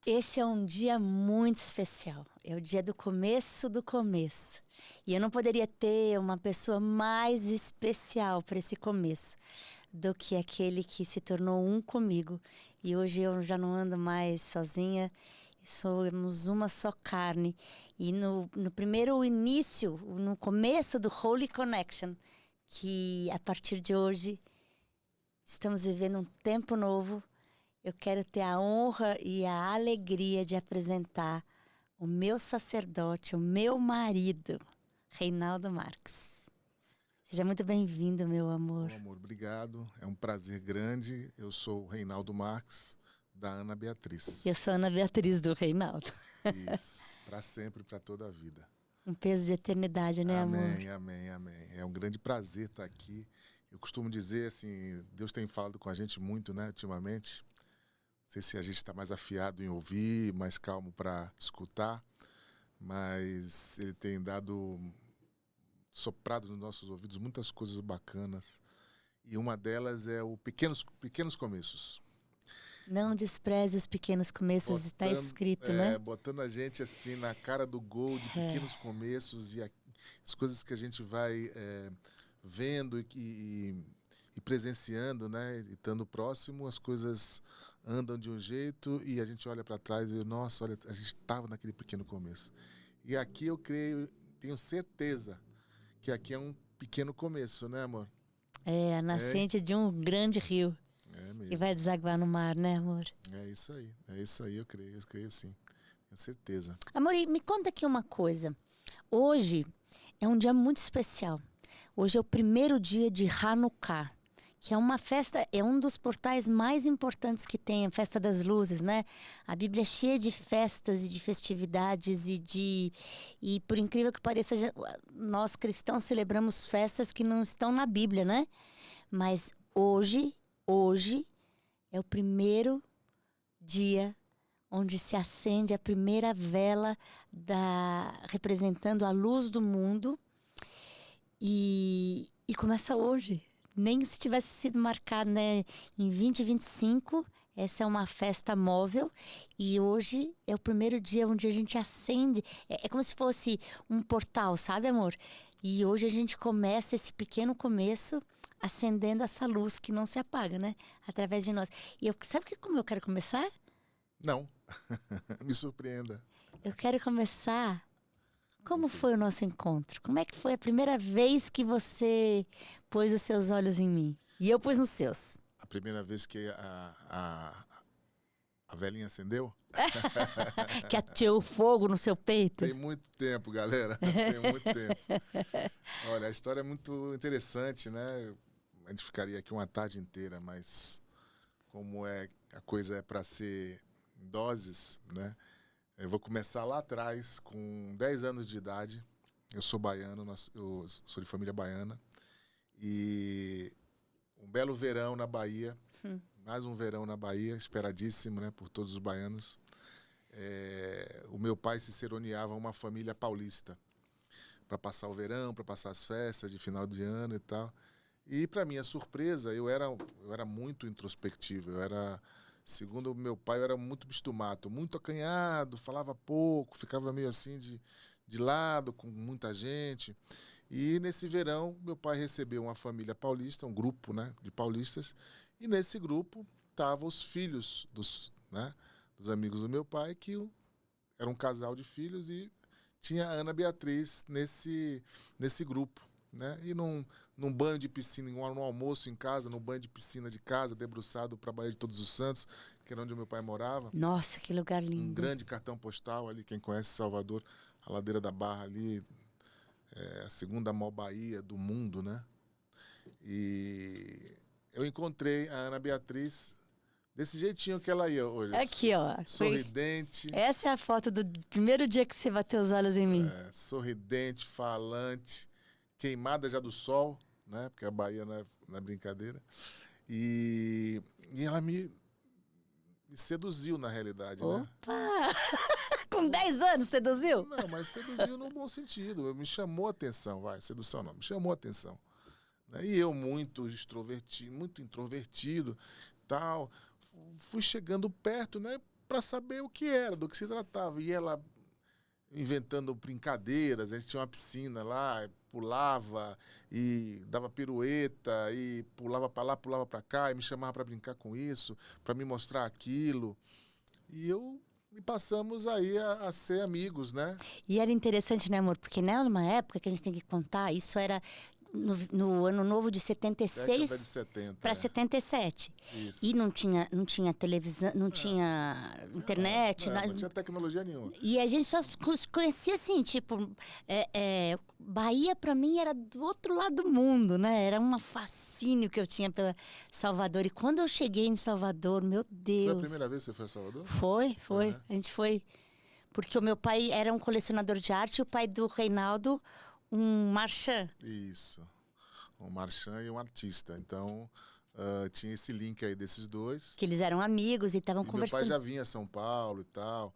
esse é um dia muito especial. É o dia do começo do começo. E eu não poderia ter uma pessoa mais especial para esse começo do que aquele que se tornou um comigo. E hoje eu já não ando mais sozinha, somos uma só carne. E no primeiro início, no começo do Holy Connection, que a partir de hoje estamos vivendo um tempo novo, eu quero ter a honra e a alegria de apresentar o meu sacerdote, o meu marido, Reinaldo Marques. Seja muito bem-vindo, meu amor. Meu amor, obrigado. É um prazer grande. Eu sou o Reinaldo Marques, da Ana Beatriz. Eu sou a Ana Beatriz do Reinaldo. Isso, para sempre, para toda a vida. Um peso de eternidade, né, amor? Amém, amém, amém. É um grande prazer estar aqui. Eu costumo dizer assim, Deus tem falado com a gente muito, né, ultimamente. Não sei se a gente está mais afiado em ouvir, mais calmo para escutar, mas Ele tem dado, soprado nos nossos ouvidos muitas coisas bacanas. E uma delas é o pequenos começos. Não despreze os pequenos começos, está escrito, né? Botando a gente assim na cara do gol de pequenos começos e as coisas que a gente vai vendo e presenciando, né? E estando próximo, as coisas andam de um jeito e a gente olha para trás e, nossa, olha, a gente estava naquele pequeno começo. E aqui eu tenho certeza que aqui é um pequeno começo, né, amor? É a nascente de um grande rio. É mesmo. Que vai desaguar no mar, né, amor? É isso aí, eu creio sim, tenho certeza. Amor, e me conta aqui uma coisa. Hoje é um dia muito especial. Hoje é o primeiro dia de Hanukkah, que é uma festa, é um dos portais mais importantes que tem, a festa das luzes, né? A Bíblia é cheia de festas e de festividades e por incrível que pareça, nós cristãos celebramos festas que não estão na Bíblia, né? Mas hoje é o primeiro dia onde se acende a primeira vela representando a luz do mundo e começa hoje. Nem se tivesse sido marcado, né, em 2025, essa é uma festa móvel e hoje é o primeiro dia onde a gente acende, é como se fosse um portal, sabe, amor? E hoje a gente começa esse pequeno começo acendendo essa luz que não se apaga, né? Através de nós. E sabe como eu quero começar? Não, me surpreenda. Eu quero começar. Como foi o nosso encontro? Como é que foi a primeira vez que você pôs os seus olhos em mim? E eu pus nos seus. A primeira vez que a velhinha acendeu? Que atirou o fogo no seu peito? Tem muito tempo, galera. Tem muito tempo. Olha, a história é muito interessante, né? A gente ficaria aqui uma tarde inteira, mas como a coisa é para ser em doses, né? Eu vou começar lá atrás, com 10 anos de idade. Eu sou baiano, eu sou de família baiana. E um belo verão na Bahia, mais um verão na Bahia, esperadíssimo, né, por todos os baianos. O meu pai se ceroneava uma família paulista para passar o verão, para passar as festas de final de ano e tal. E, para minha surpresa, eu era muito introspectivo, segundo o meu pai, eu era muito bistumato, muito acanhado, falava pouco, ficava meio assim de lado com muita gente. E nesse verão, meu pai recebeu uma família paulista, um grupo, né, de paulistas, e nesse grupo estavam os filhos dos amigos do meu pai, que era um casal de filhos, e tinha a Ana Beatriz nesse grupo. Né? E num banho de piscina, no almoço em casa, num banho de piscina de casa, debruçado para a Baía de Todos os Santos, que era onde meu pai morava. Nossa, que lugar lindo. Um grande cartão postal ali, quem conhece Salvador, a Ladeira da Barra ali, a segunda maior baía do mundo, né? E eu encontrei a Ana Beatriz desse jeitinho que ela ia hoje. Aqui, ó. Sorridente. Essa é a foto do primeiro dia que você bateu os olhos em mim. Sorridente, falante, queimada já do sol, né? Porque a Bahia não é brincadeira. E ela me seduziu, na realidade. Opa! Né? Com 10 anos seduziu? Não, mas seduziu no bom sentido. Me chamou a atenção, sedução não, me chamou a atenção. E eu, muito introvertido, tal, fui chegando perto, né? para saber o que era, do que se tratava. E ela inventando brincadeiras, a gente tinha uma piscina lá, pulava e dava pirueta e pulava para lá, pulava para cá e me chamava para brincar com isso, para me mostrar aquilo. E passamos aí a ser amigos, né? E era interessante, né, amor? Porque numa época que a gente tem que contar, isso era no ano novo de Década de 76 70. para 77. Isso. E não tinha televisão, não tinha internet. Não tinha tecnologia nenhuma. E a gente só se conhecia assim, tipo, Bahia para mim era do outro lado do mundo, né? Era um fascínio que eu tinha pela Salvador. E quando eu cheguei em Salvador, meu Deus. Foi a primeira vez que você foi a Salvador? Foi. Uhum. A gente foi. Porque o meu pai era um colecionador de arte e o pai do Reinaldo, um marchand. Isso. Um marchand e um artista. Então, tinha esse link aí desses dois. Que eles eram amigos e estavam conversando. Meu pai já vinha a São Paulo e tal.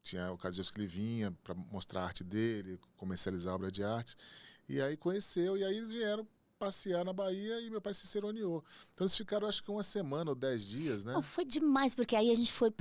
Tinha ocasiões que ele vinha para mostrar a arte dele, comercializar a obra de arte. E aí conheceu, e aí eles vieram passear na Bahia e meu pai se ciceroneou. Então eles ficaram acho que uma semana ou 10 dias, né? Não, foi demais, porque aí a gente foi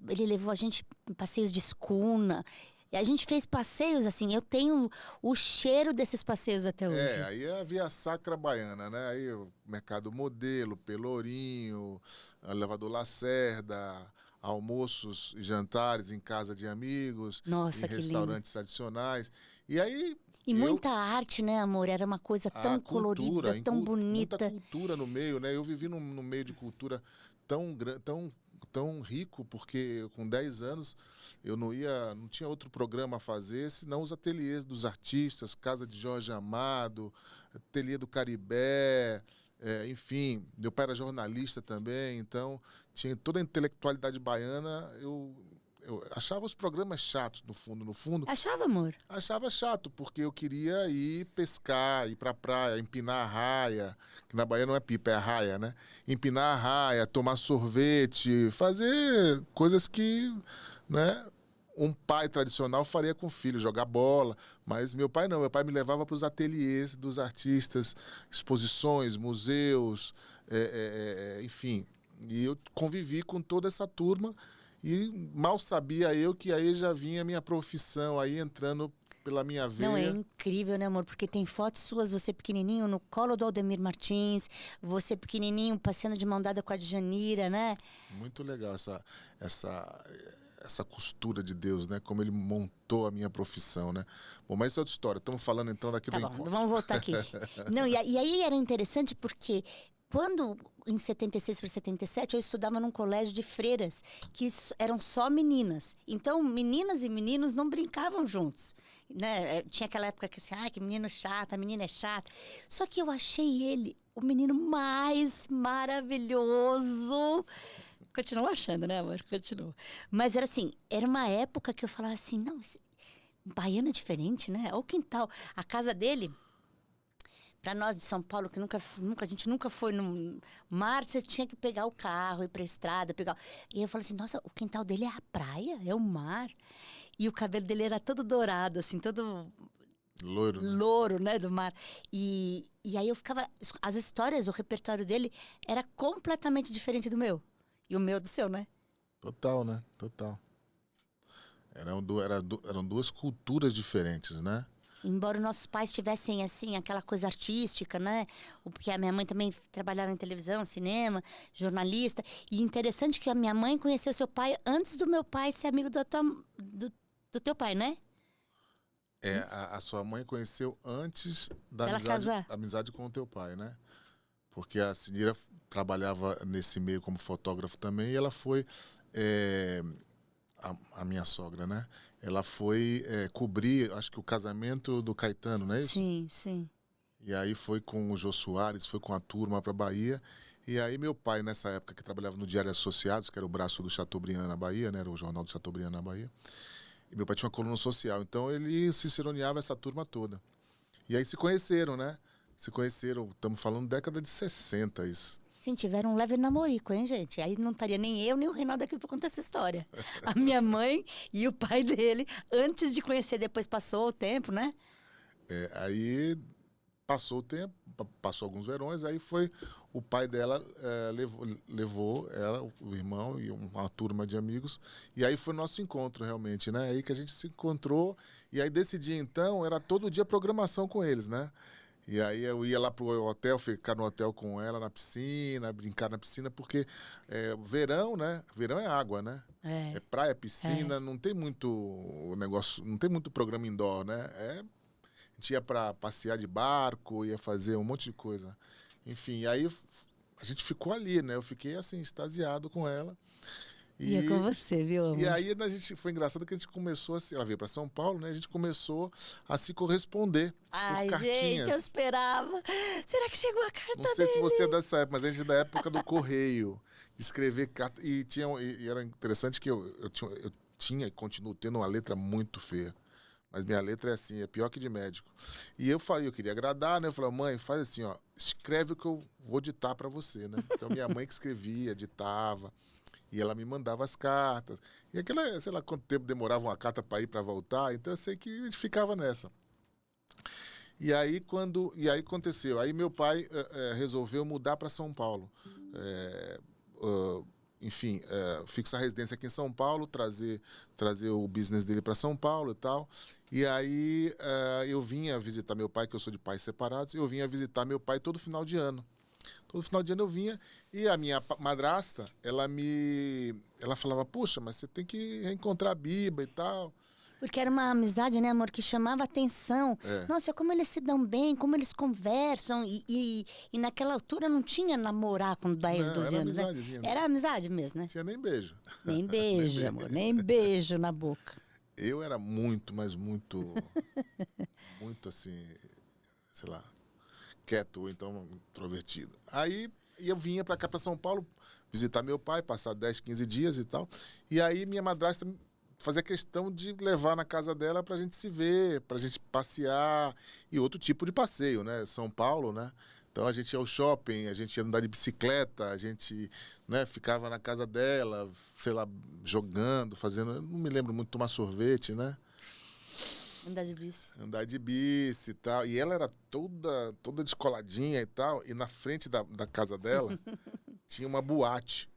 ele levou a gente em passeios de escuna. E a gente fez passeios, assim, eu tenho o cheiro desses passeios até hoje. Aí havia a Sacra Baiana, né? Aí o Mercado Modelo, Pelourinho, Elevador Lacerda, almoços e jantares em casa de amigos, Nossa, em que restaurantes tradicionais. E aí e muita arte, né, amor? Era uma coisa tão colorida, tão bonita. Muita cultura no meio, né? Eu vivi num meio de cultura tão rico, porque com 10 anos eu não tinha outro programa a fazer, senão os ateliês dos artistas, Casa de Jorge Amado, Ateliê do Caribé, enfim, meu pai era jornalista também, então tinha toda a intelectualidade baiana. Eu achava os programas chatos, no fundo. Achava, amor? Achava chato, porque eu queria ir pescar, ir pra praia, empinar a raia, que na Bahia não é pipa, é a raia, né? Empinar a raia, tomar sorvete, fazer coisas que, né, um pai tradicional faria com o filho, jogar bola. Mas meu pai não, meu pai me levava para os ateliês dos artistas, exposições, museus, enfim. E eu convivi com toda essa turma. E mal sabia eu que aí já vinha a minha profissão aí entrando pela minha veia. Não, é incrível, né, amor? Porque tem fotos suas, você pequenininho, no colo do Aldemir Martins, você pequenininho, passeando de mão dada com a Djanira, né? Muito legal essa costura de Deus, né? Como ele montou a minha profissão, né? Bom, mas isso é outra história. Estamos falando então daqui do encontro. Vamos voltar aqui. Não, e aí era interessante porque quando, em 76 para 77, eu estudava num colégio de freiras, que eram só meninas. Então, meninas e meninos não brincavam juntos. Né? Tinha aquela época que assim, que menino chato, a menina é chata. Só que eu achei ele o menino mais maravilhoso. Continuo achando, né, amor? Continuo. Mas era assim, era uma época que eu falava assim, não, baiano é diferente, né? Olha o quintal. A casa dele... Para nós de São Paulo, que a gente nunca foi no mar, você tinha que pegar o carro, ir para a estrada, pegar... E eu falei assim, nossa, o quintal dele é a praia, é o mar. E o cabelo dele era todo dourado, assim, todo... Loiro. Louro, né, do mar. E aí eu ficava... As histórias, o repertório dele era completamente diferente do meu. E o meu do seu, né? Total, né? Total. Eram duas culturas diferentes, né? Embora os nossos pais tivessem, assim, aquela coisa artística, né? Porque a minha mãe também trabalhava em televisão, cinema, jornalista. E interessante que a minha mãe conheceu seu pai antes do meu pai ser amigo do teu pai, né? A sua mãe conheceu antes da amizade com o teu pai, né? Porque a Sinira trabalhava nesse meio como fotógrafo também e ela foi... a minha sogra, né? Ela foi cobrir, acho que o casamento do Caetano, não é isso? Sim, sim. E aí foi com o Jô Soares, foi com a turma para Bahia. E aí meu pai, nessa época, que trabalhava no Diário Associados, que era o braço do Chateaubriand na Bahia, né? Era o jornal do Chateaubriand na Bahia. E meu pai tinha uma coluna social. Então ele ciceroneava essa turma toda. E aí se conheceram, né? Se conheceram, estamos falando década de 60 isso. Sim, tiveram um leve namorico, hein, gente? Aí não estaria nem eu, nem o Reinaldo aqui pra contar essa história. A minha mãe e o pai dele, antes de conhecer, depois passou o tempo, né? Aí passou o tempo, passou alguns verões, aí foi o pai dela levou ela, o irmão e uma turma de amigos. E aí foi o nosso encontro, realmente, né? Aí que a gente se encontrou. E aí, desse dia, então, era todo dia programação com eles, né? E aí eu ia lá pro hotel, ficar no hotel com ela, na piscina, brincar na piscina, porque verão, né? Verão é água, né? É praia, piscina, não tem muito negócio, não tem muito programa indoor, né? A gente ia para passear de barco, ia fazer um monte de coisa. Enfim, aí a gente ficou ali, né? Eu fiquei assim, extasiado com ela. E é com você, viu, amor? E aí foi engraçado que a gente começou ela veio para São Paulo, né? A gente começou a se corresponder Ai, por cartinhas. gente, eu esperava. Será que chegou a carta Não sei dele? se você é dessa época, mas a gente é da época do correio, de escrever carta. E era interessante que eu tinha e continuo tendo uma letra muito feia. Mas minha letra é assim, é pior que de médico. E eu queria agradar, né? Eu falei, mãe, faz assim, ó, escreve o que eu vou ditar para você, né? Então minha mãe que escrevia, ditava. E ela me mandava as cartas. E aquela, sei lá quanto tempo demorava uma carta para ir, para voltar. Então eu sei que a gente ficava nessa. E aí aconteceu. Aí meu pai resolveu mudar para São Paulo. Enfim, fixar a residência aqui em São Paulo, trazer o business dele para São Paulo e tal. E aí eu vinha visitar meu pai, que eu sou de pais separados, eu vinha visitar meu pai todo final de ano. Todo final de ano eu vinha e a minha madrasta, ela falava, puxa, mas você tem que reencontrar a Biba e tal. Porque era uma amizade, né, amor, que chamava atenção. Nossa, como eles se dão bem, como eles conversam. E naquela altura não tinha namorar com 10, 12 anos, né? Era amizade mesmo, né? Não tinha nem beijo. Nem beijo, amor, nem beijo na boca. Eu era muito, mas muito, muito assim, sei lá, quieto ou então introvertido. Aí eu vinha para cá, para São Paulo, visitar meu pai, passar 10, 15 dias e tal. E aí minha madrasta fazia questão de levar na casa dela pra gente se ver, pra gente passear e outro tipo de passeio, né? São Paulo, né? Então a gente ia ao shopping, a gente ia andar de bicicleta, a gente, né, ficava na casa dela, sei lá, jogando, fazendo, eu não me lembro muito, tomar sorvete, né? Andar de bici. Andar de bici e tal. E ela era toda descoladinha e tal. E na frente da casa dela tinha uma boate.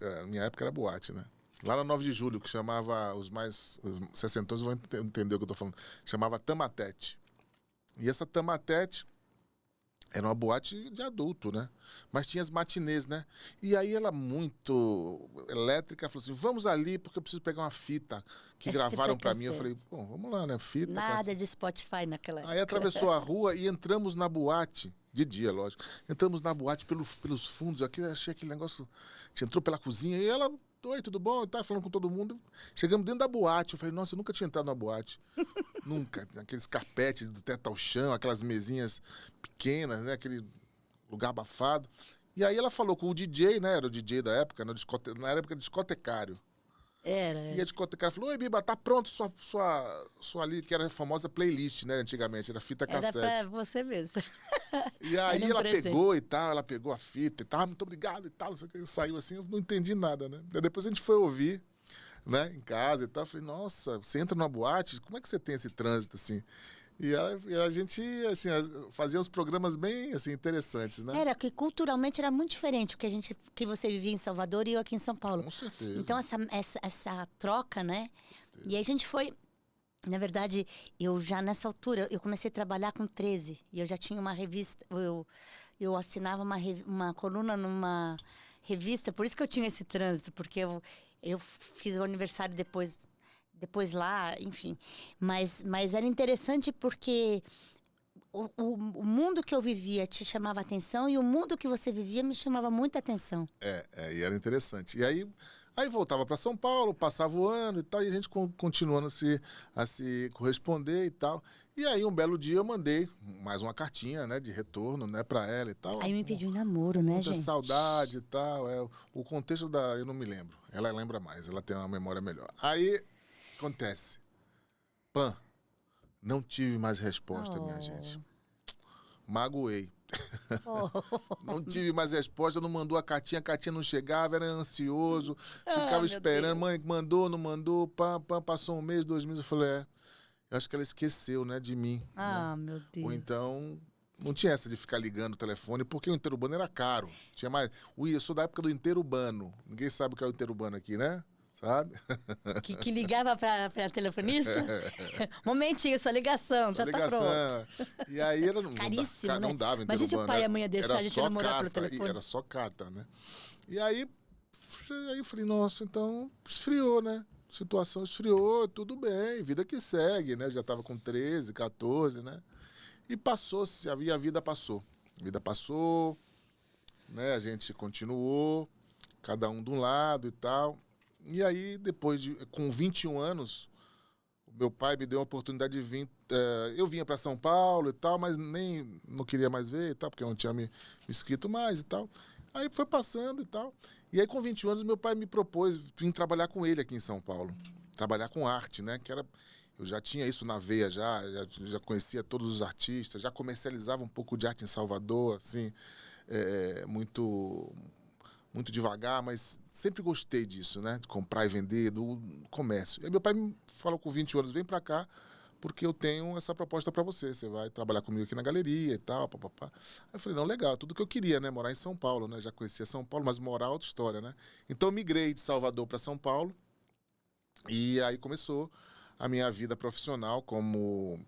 Na minha época era boate, né? Lá na 9 de Julho, que chamava os 60 vão entender o que eu tô falando. Chamava Tamatete. E essa Tamatete era uma boate de adulto, né? Mas tinha as matinês, né? E aí ela, muito elétrica, falou assim, vamos ali porque eu preciso pegar uma fita que gravaram pra mim. Eu falei, bom, vamos lá, né? Fita. Nada de Spotify naquela época. Aí atravessou a rua e entramos na boate, de dia, lógico. Entramos na boate pelos fundos, aqui eu achei aquele negócio. A gente entrou pela cozinha e ela, oi, tudo bom? Eu tava falando com todo mundo. Chegamos dentro da boate. Eu falei, nossa, eu nunca tinha entrado na boate. Nunca. Aqueles carpetes do teto ao chão, aquelas mesinhas pequenas, né? Aquele lugar abafado. E aí ela falou com o DJ, né? Era o DJ da época, na época discotecário. Era. E a discotecária falou, oi, Biba, tá pronto sua ali, que era a famosa playlist, né? Antigamente, era fita cassete. Era pra você mesmo. E aí ela pegou e tal, ela pegou a fita e tal, muito obrigado e tal, não sei o que, saiu assim, eu não entendi nada, né? Daí depois a gente foi ouvir, né, em casa e tal, eu falei, nossa, você entra numa boate, como é que você tem esse trânsito, assim? E a gente, assim, fazia uns programas bem, assim, interessantes, né? Era, que culturalmente era muito diferente o que você vivia em Salvador e eu aqui em São Paulo. Com certeza. Então, essa troca, né? E aí a gente foi... Na verdade, eu já nessa altura, eu comecei a trabalhar com 13. E eu já tinha uma revista, eu assinava uma coluna numa revista, por isso que eu tinha esse trânsito, porque eu fiz o aniversário depois lá, enfim. Mas era interessante porque o mundo que eu vivia te chamava atenção e o mundo que você vivia me chamava muita atenção. E era interessante. E aí voltava para São Paulo, passava o ano e tal, e a gente continuando a se corresponder e tal. E aí, um belo dia, eu mandei mais uma cartinha, né, de retorno, né, para ela e tal. Aí me pediu namoro, né, muita gente? Saudade e tal. O contexto eu não me lembro. Ela lembra mais, ela tem uma memória melhor. Aí, acontece. Pã, não tive mais resposta, minha gente. Magoei. Não tive mais resposta, não mandou a cartinha não chegava, era ansioso, ficava esperando, mãe, mandou, não mandou, passou um mês, 2 meses, eu falei, eu acho que ela esqueceu, né, de mim. Ah, né? meu Deus. Ou então, não tinha essa de ficar ligando o telefone, porque o interurbano era caro. Tinha mais. Ui, eu sou da época do interurbano. Ninguém sabe o que é o interurbano aqui, né? Sabe? Que ligava pra telefonista? Momentinho, sua ligação, Só já ligação. tá pronto. E aí era, Caríssimo, né? não dava Imagina se o interurbano. pai e a mãe ia deixar Era a gente só namorar pelo carta, telefone. era só carta, né? E aí eu falei, nossa, então esfriou, né? Situação esfriou, tudo bem, vida que segue, né? Eu já estava com 13, 14, né? E passou-se, a vida passou. A vida passou, né? A gente continuou, cada um de um lado e tal. E aí, com 21 anos, meu pai me deu a oportunidade de vir. Eu vinha para São Paulo e tal, mas nem não queria mais ver e tal, porque eu não tinha me inscrito mais e tal. Aí foi passando e tal. E aí, com 21 anos, meu pai me propôs vir trabalhar com ele aqui em São Paulo. Trabalhar com arte, né? Eu já tinha isso na veia, já conhecia todos os artistas, já comercializava um pouco de arte em Salvador, assim, muito, muito devagar, mas sempre gostei disso, né? De comprar e vender, do comércio. E aí meu pai me falou com 21 anos, vem pra cá, porque eu tenho essa proposta para você. Você vai trabalhar comigo aqui na galeria e tal, papapá. Aí eu falei, não, legal, tudo que eu queria, né? Morar em São Paulo, né? Já conhecia São Paulo, mas morar é outra história, né? Então eu migrei de Salvador para São Paulo e aí começou a minha vida profissional como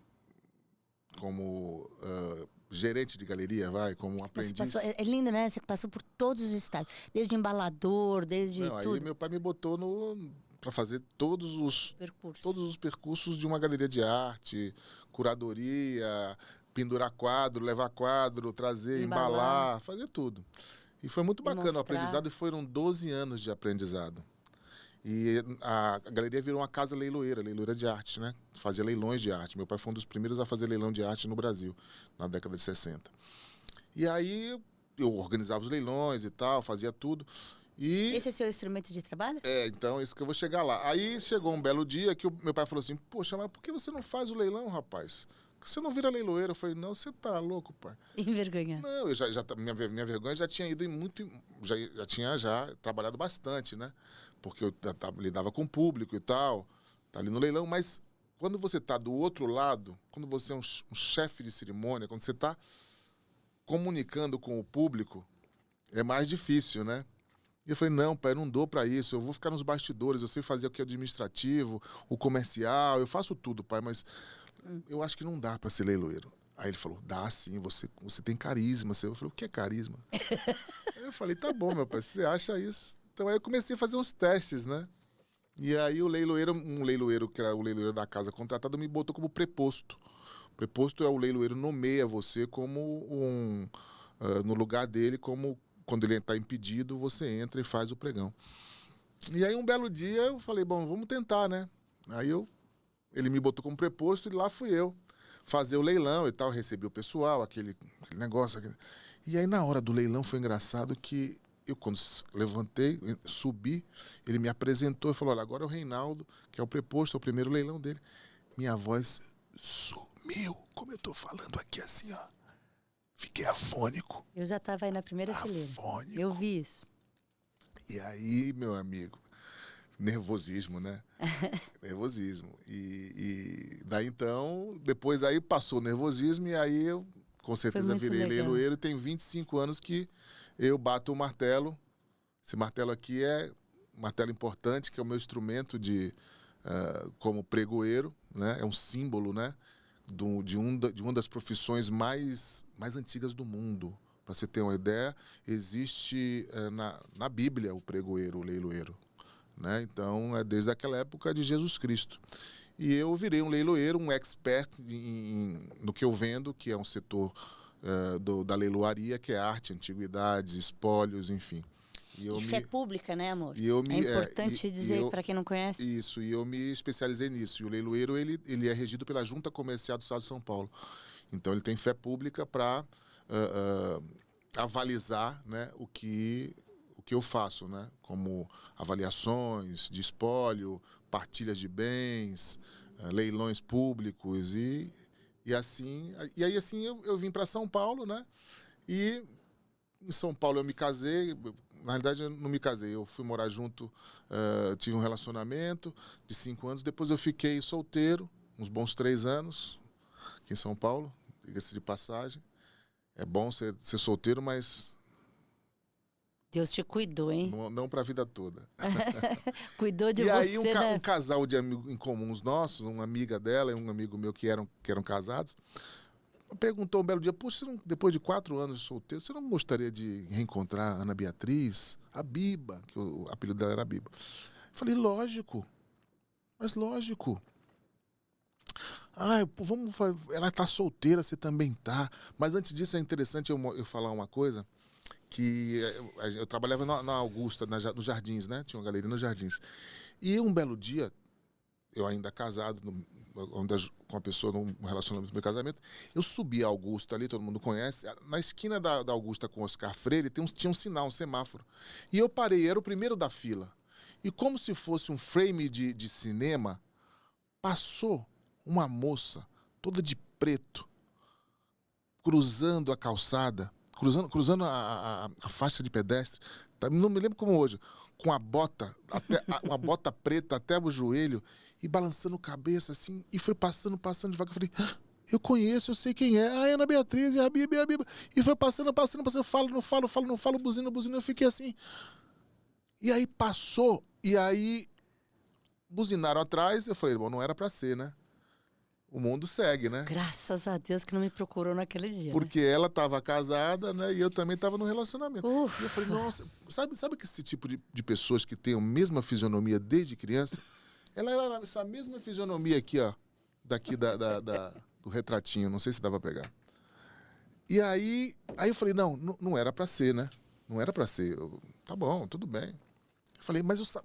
gerente de galeria, como aprendiz. É lindo, né? Você passou por todos os estágios. Desde embalador, desde Não, tudo. aí meu pai me botou para fazer todos os percursos de uma galeria de arte, curadoria, pendurar quadro, levar quadro, trazer, embalar, fazer tudo. E foi muito bacana o aprendizado, e foram 12 anos de aprendizado. E a galeria virou uma casa leiloeira de arte, né? Fazia leilões de arte. Meu pai foi um dos primeiros a fazer leilão de arte no Brasil, na década de 60. E aí eu organizava os leilões e tal, fazia tudo. E esse é seu instrumento de trabalho? Então, isso que eu vou chegar lá. Aí chegou um belo dia que meu pai falou assim, poxa, mas por que você não faz o leilão, rapaz? Você não vira leiloeiro? Eu falei, não, você tá louco, pai. Envergonhado. Não, minha vergonha já tinha ido em muito... Já tinha trabalhado bastante, né? Porque eu lidava com o público e tal, tá ali no leilão, mas quando você tá do outro lado, quando você é um chefe de cerimônia, quando você tá comunicando com o público, é mais difícil, né? E eu falei, não, pai, eu não dou para isso, eu vou ficar nos bastidores, eu sei fazer o que é administrativo, o comercial, eu faço tudo, pai, mas eu acho que não dá para ser leiloeiro. Aí ele falou, dá sim, você tem carisma. Eu falei, o que é carisma? Aí eu falei, tá bom, meu pai, você acha isso? Então aí eu comecei a fazer uns testes, né? E aí um leiloeiro que era o leiloeiro da casa contratado, me botou como preposto. Preposto é o leiloeiro nomeia você como no lugar dele, como quando ele está impedido, você entra e faz o pregão. E aí um belo dia eu falei, bom, vamos tentar, né? Aí ele me botou como preposto e lá fui eu fazer o leilão e tal, recebi o pessoal, aquele negócio. E aí na hora do leilão foi engraçado que eu, quando levantei, subi, ele me apresentou e falou, olha, agora é o Reinaldo, que é o preposto, é o primeiro leilão dele. Minha voz sumiu, como eu tô falando aqui assim, ó. Fiquei afônico. Eu já estava aí na primeira fileira. Eu vi isso. E aí, meu amigo, nervosismo, né? Nervosismo. E daí então, depois aí passou o nervosismo e aí eu com certeza virei leiloeiro e tem 25 anos que eu bato o martelo. Esse martelo aqui é um martelo importante, que é o meu instrumento como pregoeiro, né? É um símbolo, né? De uma das profissões mais antigas do mundo. Para você ter uma ideia, existe na Bíblia o pregoeiro, o leiloeiro. Né? Então, é desde aquela época de Jesus Cristo. E eu virei um leiloeiro, um expert no que eu vendo, que é um setor da leiloaria, que é arte, antiguidades, espólios, enfim. E fé pública, né, amor? É importante dizer para quem não conhece. Isso, e eu me especializei nisso. E o leiloeiro, ele é regido pela Junta Comercial do Estado de São Paulo. Então, ele tem fé pública para avalizar, né, o que eu faço, né, como avaliações de espólio, partilhas de bens, leilões públicos e assim. E aí, assim, eu vim para São Paulo, né, e em São Paulo eu me casei. Na realidade, eu não me casei. Eu fui morar junto, tive um relacionamento de 5 anos. Depois eu fiquei solteiro, uns bons 3 anos, aqui em São Paulo, diga-se de passagem. É bom ser solteiro, mas Deus te cuidou, hein? não para a vida toda. Cuidou de E aí você, né? um casal de amigos em comuns nossos, uma amiga dela e um amigo meu que eram casados, perguntou um belo dia, poxa, depois de 4 anos de solteiro, você não gostaria de reencontrar a Ana Beatriz, a Biba, que o apelido dela era Biba? Eu falei, lógico, mas lógico. Ah, vamos fazer. Ela tá solteira, você também tá. Mas antes disso é interessante eu falar uma coisa, que eu trabalhava na Augusta, nos Jardins, né? Tinha uma galeria nos Jardins. E um belo dia, eu ainda casado, com uma pessoa num relacionamento do meu casamento, eu subi a Augusta ali, todo mundo conhece, na esquina da Augusta com Oscar Freire, tinha um sinal, um semáforo. E eu parei, era o primeiro da fila. E como se fosse um frame de cinema, passou uma moça, toda de preto, cruzando a calçada, cruzando a faixa de pedestre, não me lembro como hoje, com a bota, uma bota preta até o joelho, e balançando cabeça assim, e foi passando devagar. Eu falei, eu conheço, eu sei quem é, a Ana Beatriz, é a Biba. E foi passando, eu falo, não falo, buzina, eu fiquei assim. E aí passou, e aí buzinaram atrás, eu falei, bom, não era pra ser, né? O mundo segue, né? Graças a Deus que não me procurou naquele dia. Porque ela estava casada, né? E eu também estava no relacionamento. Ufa. E eu falei, nossa, sabe que esse tipo de pessoas que têm a mesma fisionomia desde criança? Ela era essa mesma fisionomia aqui, ó. Daqui do retratinho, não sei se dá pra pegar. E aí eu falei, não era pra ser, né? Não era pra ser. Tá bom, tudo bem. Eu falei, mas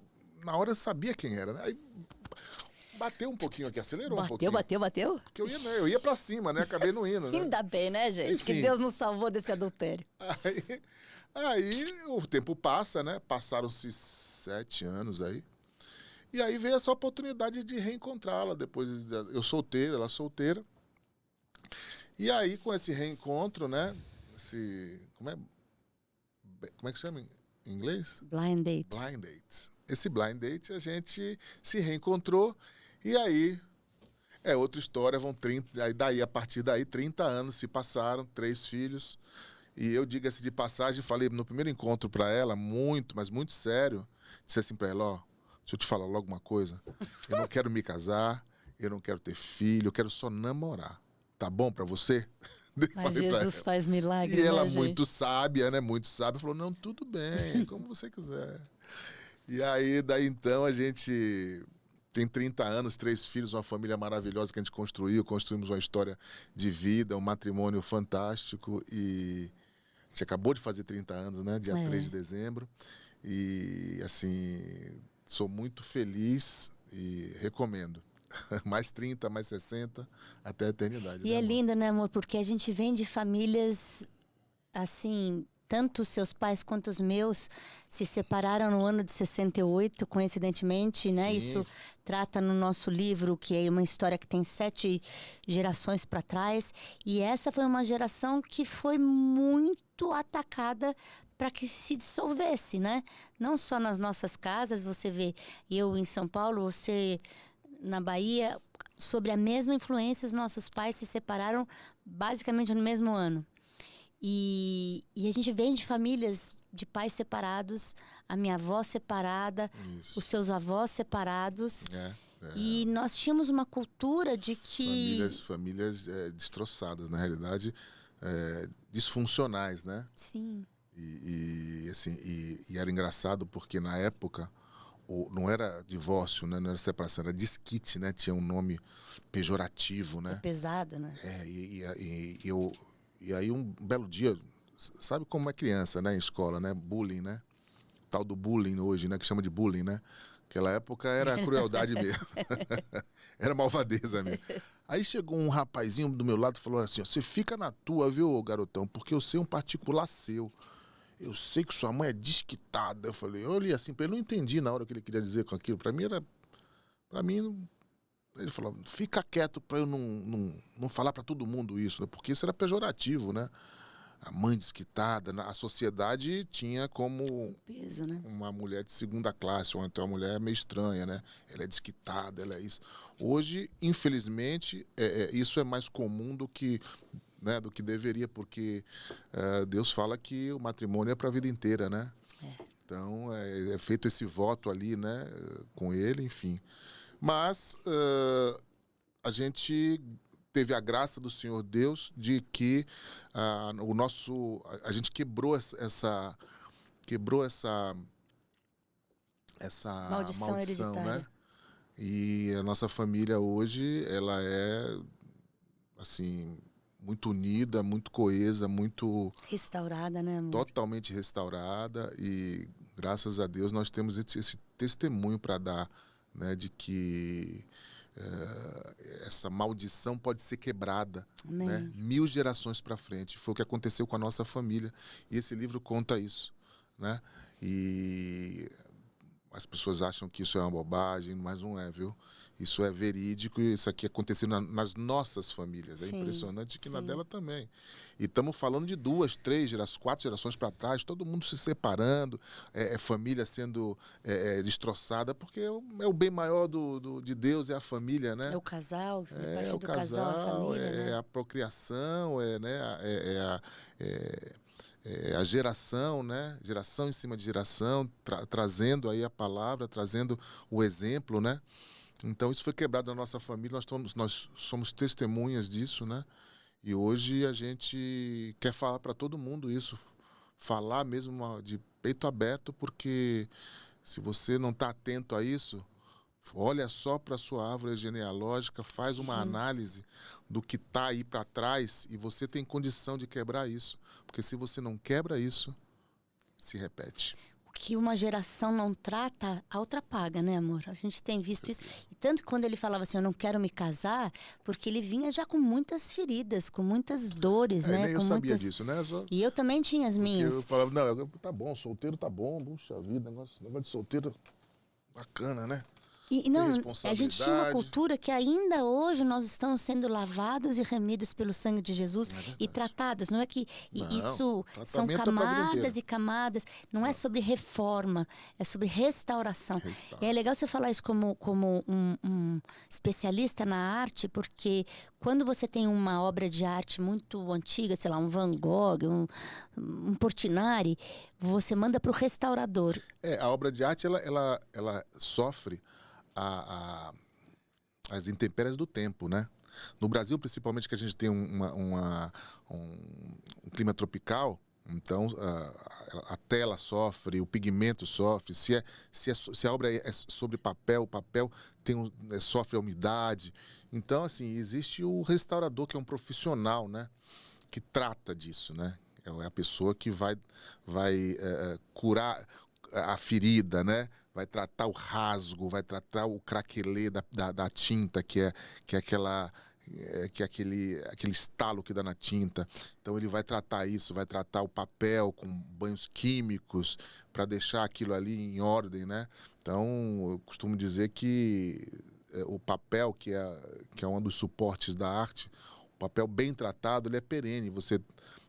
na hora eu sabia quem era, né? Aí bateu um pouquinho aqui, acelerou um pouquinho. Bateu? Porque eu ia pra cima, né? Acabei não indo, né? Ainda bem, né, gente? Enfim. Que Deus nos salvou desse adultério. Aí o tempo passa, né? Passaram-se 7 anos aí. E aí veio essa oportunidade de reencontrá-la depois. Eu solteiro, ela solteira. E aí, com esse reencontro, né? Como é que chama em inglês? Blind date. Blind date. Esse blind date, a gente se reencontrou. E aí, é outra história, a partir daí, 30 anos se passaram, 3 filhos. E eu, diga-se de passagem, falei no primeiro encontro para ela, mas muito sério, disse assim para ela, ó, deixa eu te falar logo uma coisa, eu não quero me casar, eu não quero ter filho, eu quero só namorar. Tá bom para você? Mas Jesus faz milagre, E ela, né, muito sábia, né, muito sábia, falou, não, tudo bem, como você quiser. E aí, daí então, a gente tem 30 anos, 3 filhos, uma família maravilhosa que a gente construímos uma história de vida, um matrimônio fantástico e a gente acabou de fazer 30 anos, né? Dia 3 de dezembro. E, assim, sou muito feliz e recomendo. Mais 30, mais 60, até a eternidade. E é lindo, né, amor? Porque a gente vem de famílias, assim, tanto os seus pais quanto os meus se separaram no ano de 68, coincidentemente, né? Sim. Isso trata no nosso livro, que é uma história que tem 7 gerações para trás. E essa foi uma geração que foi muito atacada para que se dissolvesse, né? Não só nas nossas casas, você vê eu em São Paulo, você na Bahia, sobre a mesma influência, os nossos pais se separaram basicamente no mesmo ano. E a gente vem de famílias de pais separados, a minha avó separada, Isso. os seus avós separados. E nós tínhamos uma cultura de que... Famílias destroçadas, na realidade, disfuncionais, né? Sim. E era engraçado porque na época não era divórcio, né? Não era separação, era desquite, né? Tinha um nome pejorativo, né? É pesado, né? E aí um belo dia, sabe como é criança, né? Em escola, né? Bullying, né? Tal do bullying hoje, né? Que chama de bullying, né? Naquela época era crueldade mesmo. Era malvadeza mesmo. Aí chegou um rapazinho do meu lado e falou assim, ó, você fica na tua, viu, garotão? Porque eu sei um particular seu. Eu sei que sua mãe é desquitada. Eu olhei assim pra ele, não entendi na hora o que ele queria dizer com aquilo. Pra mim, ele falou, fica quieto pra eu não falar pra todo mundo isso, né? Porque isso era pejorativo, né? A mãe desquitada, a sociedade tinha como peso, né? Uma mulher de segunda classe, ou então uma mulher meio estranha, né? Ela é desquitada, ela é isso. Hoje, infelizmente, isso é mais comum do que né, do que deveria, porque Deus fala que o matrimônio é para a vida inteira, né? Então, é feito esse voto ali, né, com ele, enfim. Mas a gente teve a graça do Senhor Deus de que a gente quebrou essa Maldição hereditária. né? E a nossa família hoje, ela é assim, muito unida, muito coesa, muito restaurada, né, amor? Totalmente restaurada, e graças a Deus nós temos esse testemunho para dar, né, de que essa maldição pode ser quebrada, né, 1000 gerações para frente. Foi o que aconteceu com a nossa família, e esse livro conta isso, né? E as pessoas acham que isso é uma bobagem, mas não é, viu? Isso é verídico, e isso aqui aconteceu nas nossas famílias. É impressionante que na dela também. E estamos falando de 2, 3, 4 gerações para trás, todo mundo se separando, família sendo destroçada, porque é o bem maior de Deus, é a família, né? É o casal, é o do casal, a família, né? a procriação, a geração, né? Geração em cima de geração, trazendo aí a palavra, trazendo o exemplo, né? Então isso foi quebrado na nossa família, nós somos testemunhas disso, né? E hoje a gente quer falar para todo mundo isso, falar mesmo de peito aberto, porque se você não está atento a isso, olha só para a sua árvore genealógica, faz uma análise do que está aí para trás, e você tem condição de quebrar isso. Porque se você não quebra isso, se repete. O que uma geração não trata, a outra paga, né, amor? A gente tem visto isso. E tanto que quando ele falava assim, eu não quero me casar, porque ele vinha já com muitas feridas, com muitas dores, né? Nem eu sabia disso, né? E eu também tinha as minhas. Eu falava, não, tá bom, solteiro tá bom, puxa vida, negócio de solteiro bacana, né? E não, a gente tinha uma cultura que ainda hoje nós estamos sendo lavados e remidos pelo sangue de Jesus e tratados. Não é que isso são camadas e camadas. Não é sobre reforma, é sobre restauração. E é legal você falar isso como um especialista na arte, porque quando você tem uma obra de arte muito antiga, sei lá, um Van Gogh, um Portinari, você manda para o restaurador. A obra de arte, ela sofre as intempéries do tempo, né? No Brasil, principalmente, que a gente tem um clima tropical, então a tela sofre, o pigmento sofre. Se a obra é sobre papel, o papel sofre a umidade. Então, assim, existe o restaurador, que é um profissional, né? Que trata disso, né? É a pessoa que vai curar a ferida, né? Vai tratar o rasgo, vai tratar o craquelê da tinta, que é aquele estalo que dá na tinta. Então ele vai tratar isso, vai tratar o papel com banhos químicos para deixar aquilo ali em ordem, né? Então eu costumo dizer que o papel, que é um dos suportes da arte, o papel bem tratado, ele é perene. Você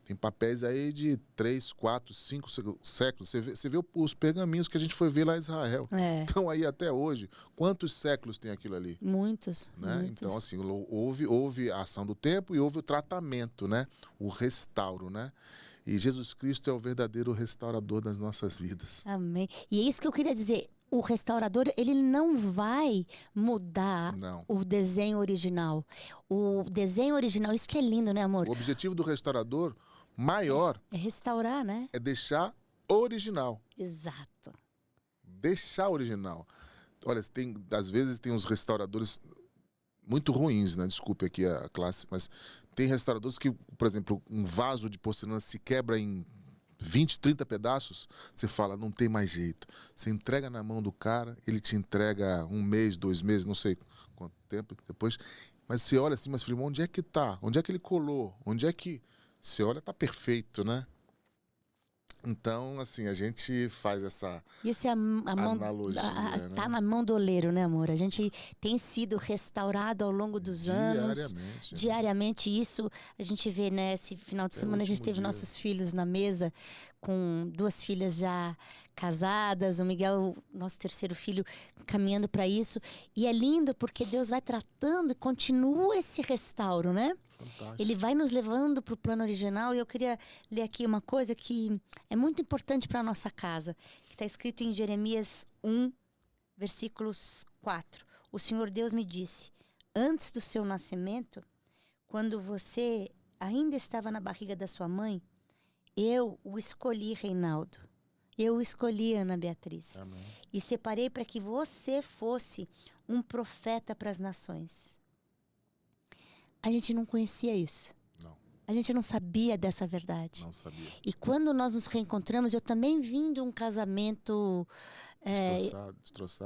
tem papéis aí de 3, 4, 5 séculos. Você vê os pergaminhos que a gente foi ver lá em Israel. Então aí até hoje, quantos séculos tem aquilo ali? Muitos, né? muitos. Então, assim, houve a ação do tempo e houve o tratamento, né? O restauro, né? E Jesus Cristo é o verdadeiro restaurador das nossas vidas. Amém. E é isso que eu queria dizer. O restaurador, ele não vai mudar o desenho original. O desenho original, isso que é lindo, né, amor? O objetivo do restaurador maior é restaurar, né? É deixar original. Exato. Deixar original. Olha, às vezes tem uns restauradores muito ruins, né? Desculpe aqui a classe, mas tem restauradores que, por exemplo, um vaso de porcelana se quebra em 20, 30 pedaços, você fala, não tem mais jeito. Você entrega na mão do cara, ele te entrega 1 mês, 2 meses, não sei quanto tempo depois. Mas você olha assim, mas filho, onde é que tá? Onde é que ele colou? Onde é que... Você olha, tá perfeito, né? Então, assim, a gente faz essa analogia. Tá na mão do oleiro, né, amor? A gente tem sido restaurado ao longo dos anos. Diariamente. Isso a gente vê, né? Esse final de semana a gente teve nossos filhos na mesa, com 2 filhas já casadas, o Miguel, nosso terceiro filho, caminhando para isso. E é lindo porque Deus vai tratando e continua esse restauro, né? Fantástico. Ele vai nos levando para o plano original. E eu queria ler aqui uma coisa que é muito importante para a nossa casa, que está escrito em Jeremias 1, versículos 4. O Senhor Deus me disse, antes do seu nascimento, quando você ainda estava na barriga da sua mãe, eu o escolhi, Reinaldo. Eu o escolhi, Ana Beatriz. Amém. E separei para que você fosse um profeta para as nações. A gente não conhecia isso. Não. A gente não sabia dessa verdade. Não sabia. E quando nós nos reencontramos, eu também vim de um casamento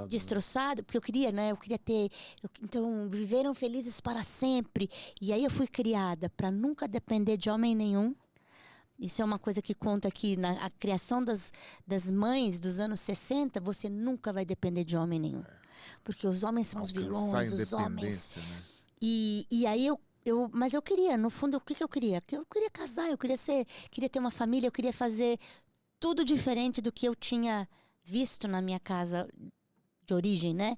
destroçado, porque eu queria, né? Eu queria ter. Então, viveram felizes para sempre. E aí eu fui criada para nunca depender de homem nenhum. Isso é uma coisa que conta aqui na criação das mães dos anos 60, você nunca vai depender de homem nenhum. Porque os homens são os vilões, os homens. Né? E aí mas eu queria, no fundo, o que eu queria? Eu queria casar, eu queria ter uma família, eu queria fazer tudo diferente do que eu tinha visto na minha casa de origem, né?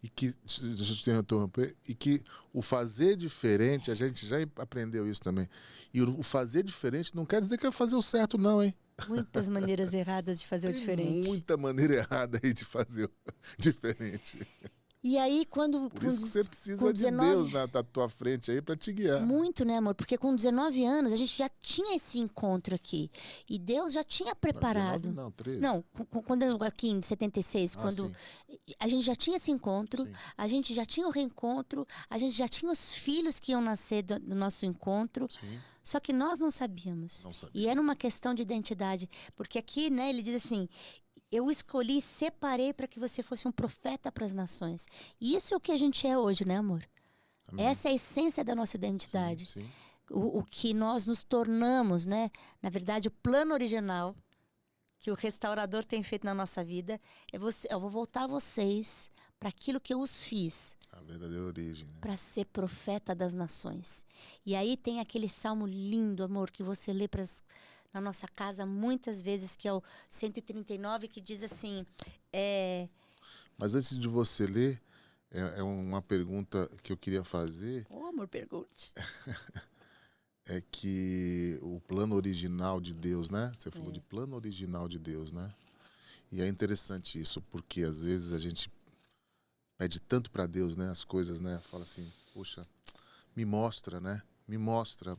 E que, deixa eu te interromper, e que o fazer diferente, a gente já aprendeu isso também. E o fazer diferente não quer dizer que é fazer o certo, não, hein? Muitas maneiras erradas de fazer o diferente. Muita maneira errada aí de fazer o diferente. E aí, quando... Por isso que você precisa de Deus na tua frente aí para te guiar. Muito, né, amor? Porque com 19 anos, a gente já tinha esse encontro aqui. E Deus já tinha preparado. 19, não, 13. Não, quando eu, aqui em 76, quando sim. a gente já tinha esse encontro, Sim. a gente já tinha o reencontro, a gente já tinha os filhos que iam nascer do nosso encontro. Sim. Só que nós não sabíamos. Não sabia. E era uma questão de identidade. Porque aqui, né, ele diz assim... Eu escolhi e separei para que você fosse um profeta para as nações. E isso é o que a gente é hoje, né, amor? Amém. Essa é a essência da nossa identidade. Sim, sim. O que nós nos tornamos, né? Na verdade, o plano original que o restaurador tem feito na nossa vida é eu vou voltar vocês para aquilo que eu os fiz. A verdadeira origem. Né? Para ser profeta das nações. E aí tem aquele salmo lindo, amor, que você lê na nossa casa muitas vezes, que é o 139, que diz assim... Mas antes de você ler, é uma pergunta que eu queria fazer. Amor, pergunte. É que o plano original de Deus, né? Você falou de plano original de Deus, né? E é interessante isso, porque às vezes a gente pede tanto para Deus, né? As coisas, né? Fala assim, poxa, me mostra, né? Me mostra.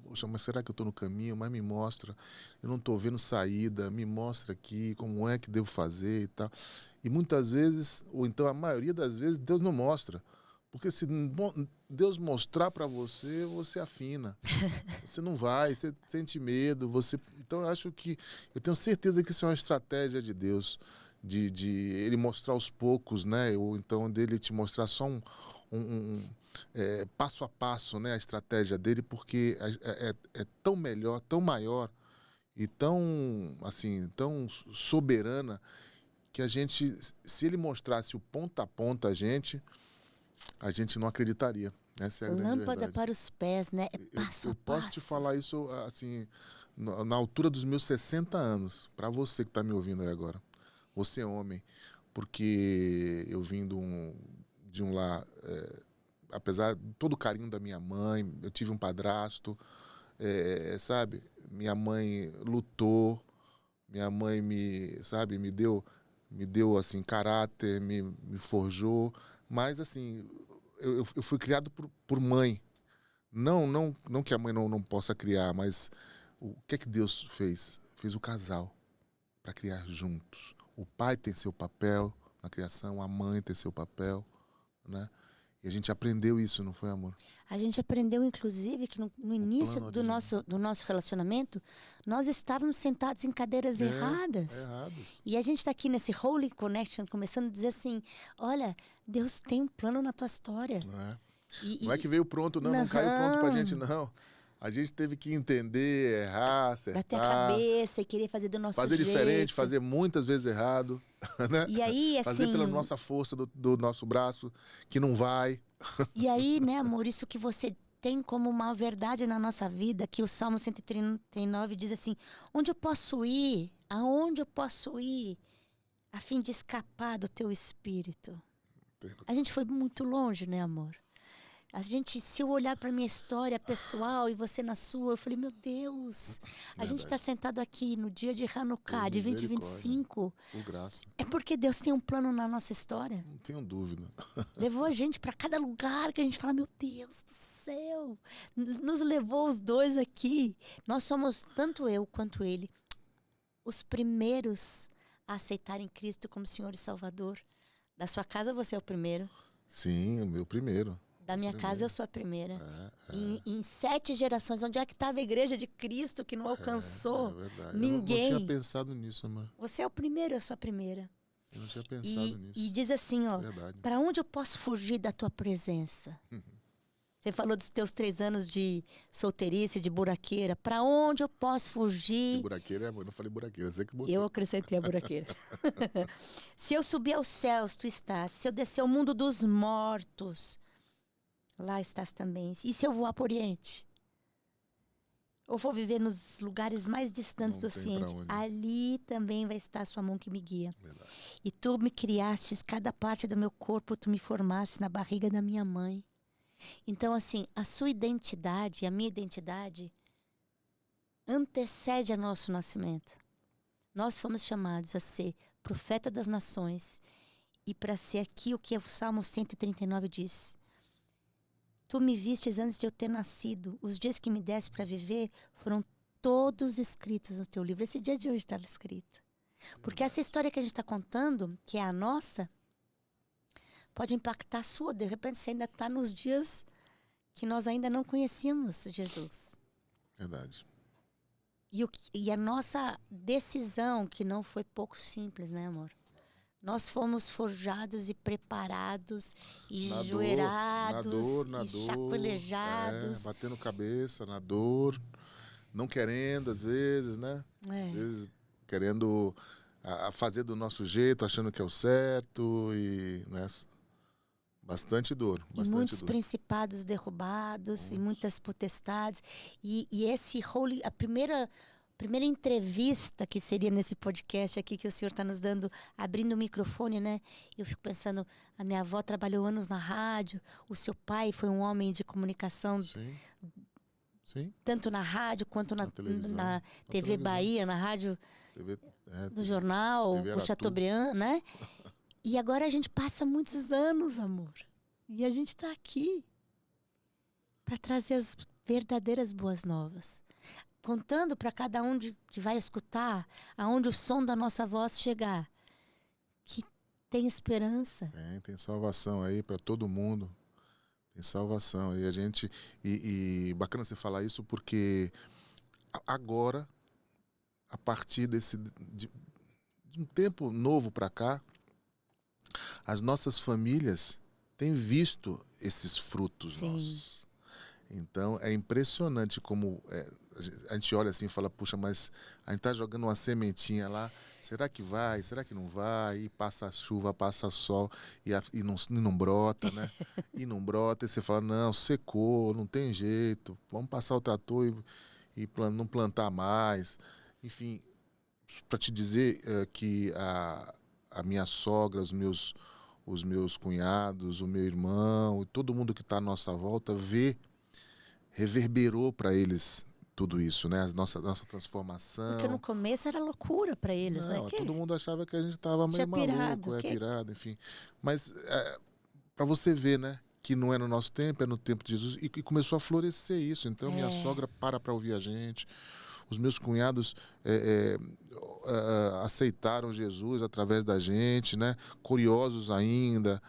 Poxa, mas será que eu estou no caminho? Mas me mostra. Eu não estou vendo saída. Me mostra aqui como é que devo fazer e tal. E muitas vezes, ou então a maioria das vezes, Deus não mostra. Porque se Deus mostrar para você, você afina. Você não vai, você sente medo. Então eu tenho certeza que isso é uma estratégia de Deus. De Ele mostrar aos poucos, né? Ou então dele te mostrar só passo a passo, né, a estratégia dele, porque é tão melhor, tão maior e tão soberana que a gente, se ele mostrasse o ponta a ponta a gente não acreditaria. Essa é a grande Lâmpada verdade. para os pés, né? É passo a eu posso passo. te falar isso assim, na altura dos meus 60 anos, para você que está me ouvindo aí agora. Você é homem, porque eu vim de um lar... apesar de todo o carinho da minha mãe, eu tive um padrasto, sabe? Minha mãe lutou, minha mãe me deu assim, caráter, me forjou, mas assim, eu fui criado por mãe. Não que a mãe não possa criar, mas o que é que Deus fez? Fez o casal para criar juntos. O pai tem seu papel na criação, a mãe tem seu papel, né? E a gente aprendeu isso, não foi, amor? A gente aprendeu, inclusive, que no início do nosso relacionamento, nós estávamos sentados em cadeiras erradas. E a gente está aqui nesse Holy Connection, começando a dizer assim, olha, Deus tem um plano na tua história. Não é, não é que veio pronto, não caiu pronto pra gente, não. A gente teve que entender, errar, acertar. Bater a cabeça e querer fazer do nosso jeito. Fazer diferente, fazer muitas vezes errado. Né? E aí, assim... Fazer pela nossa força do nosso braço, que não vai. E aí, né, amor, isso que você tem como uma verdade na nossa vida, que o Salmo 139 diz assim, onde eu posso ir Aonde eu posso ir a fim de escapar do teu espírito? A gente foi muito longe, né, amor? Se eu olhar para minha história pessoal e você na sua, eu falei, meu Deus, a gente está sentado aqui no dia de Hanukkah, de 2025. Por graça. É porque Deus tem um plano na nossa história. Não tenho dúvida. Levou a gente para cada lugar que a gente fala, meu Deus do céu. Nos levou os dois aqui. Nós somos, tanto eu quanto ele, os primeiros a aceitarem Cristo como Senhor e Salvador. Da sua casa você é o primeiro. Sim, o meu primeiro. Da minha casa eu sou a primeira. Em 7 gerações, onde é que estava a igreja de Cristo que não alcançou ninguém? Eu não tinha pensado nisso, amor. Você é o primeiro, eu sou a primeira. Eu não tinha pensado nisso. E diz assim, ó, para onde eu posso fugir da tua presença? Você falou dos teus 3 anos de solteirice, de buraqueira. Para onde eu posso fugir? De buraqueira, amor, eu não falei buraqueira, você que botou. Eu acrescentei a buraqueira. Se eu subir aos céus, tu estás. Se eu descer ao mundo dos mortos, lá estás também. E se eu voar para o Oriente? Ou vou viver nos lugares mais distantes do Ocidente? Ali também vai estar a sua mão que me guia. Verdade. E tu me criastes, cada parte do meu corpo tu me formaste na barriga da minha mãe. Então, assim, a sua identidade, a minha identidade, antecede ao nosso nascimento. Nós fomos chamados a ser profeta das nações e para ser aqui o que o Salmo 139 diz. Tu me vistes antes de eu ter nascido. Os dias que me deste para viver foram todos escritos no teu livro. Esse dia de hoje está escrito. Porque essa história que a gente está contando, que é a nossa, pode impactar a sua. De repente você ainda está nos dias que nós ainda não conhecíamos Jesus. Verdade. E a nossa decisão, que não foi pouco simples, né, amor? Nós fomos forjados e preparados, e joelhados, e chapelejados. Batendo cabeça, na dor, não querendo, às vezes, né? Às vezes querendo fazer do nosso jeito, achando que é o certo, e né? Bastante dor. E muitos principados derrubados, e muitas potestades. E esse a primeira entrevista que seria nesse podcast aqui que o senhor está nos dando, abrindo o microfone, né? Eu fico pensando, a minha avó trabalhou anos na rádio, o seu pai foi um homem de comunicação, sim. Tanto na rádio quanto na TV Bahia, na rádio, no jornal, o Chateaubriand, né? E agora a gente passa muitos anos, amor, e a gente está aqui para trazer as verdadeiras boas novas. Contando para cada um que vai escutar, aonde o som da nossa voz chegar, que tem esperança. Tem salvação aí para todo mundo. Tem salvação. E a gente e bacana você falar isso porque agora, a partir de um tempo novo para cá, as nossas famílias têm visto esses frutos nossos. Então é impressionante como a gente olha assim e fala, puxa, mas a gente está jogando uma sementinha lá, será que vai, será que não vai? E passa a chuva, passa sol e não brota, né? E não brota, e você fala, não, secou, não tem jeito, vamos passar o trator e não plantar mais. Enfim, para te dizer que a minha sogra, os meus cunhados, o meu irmão, e todo mundo que está à nossa volta reverberou para eles tudo isso, né? Nossa transformação. Porque no começo era loucura para eles, né? Todo mundo achava que a gente estava meio maluco, pirado, enfim. Mas para você ver, né? Que não é no nosso tempo, é no tempo de Jesus. E começou a florescer isso. Então, minha sogra para ouvir a gente. Os meus cunhados aceitaram Jesus através da gente, né? Curiosos ainda,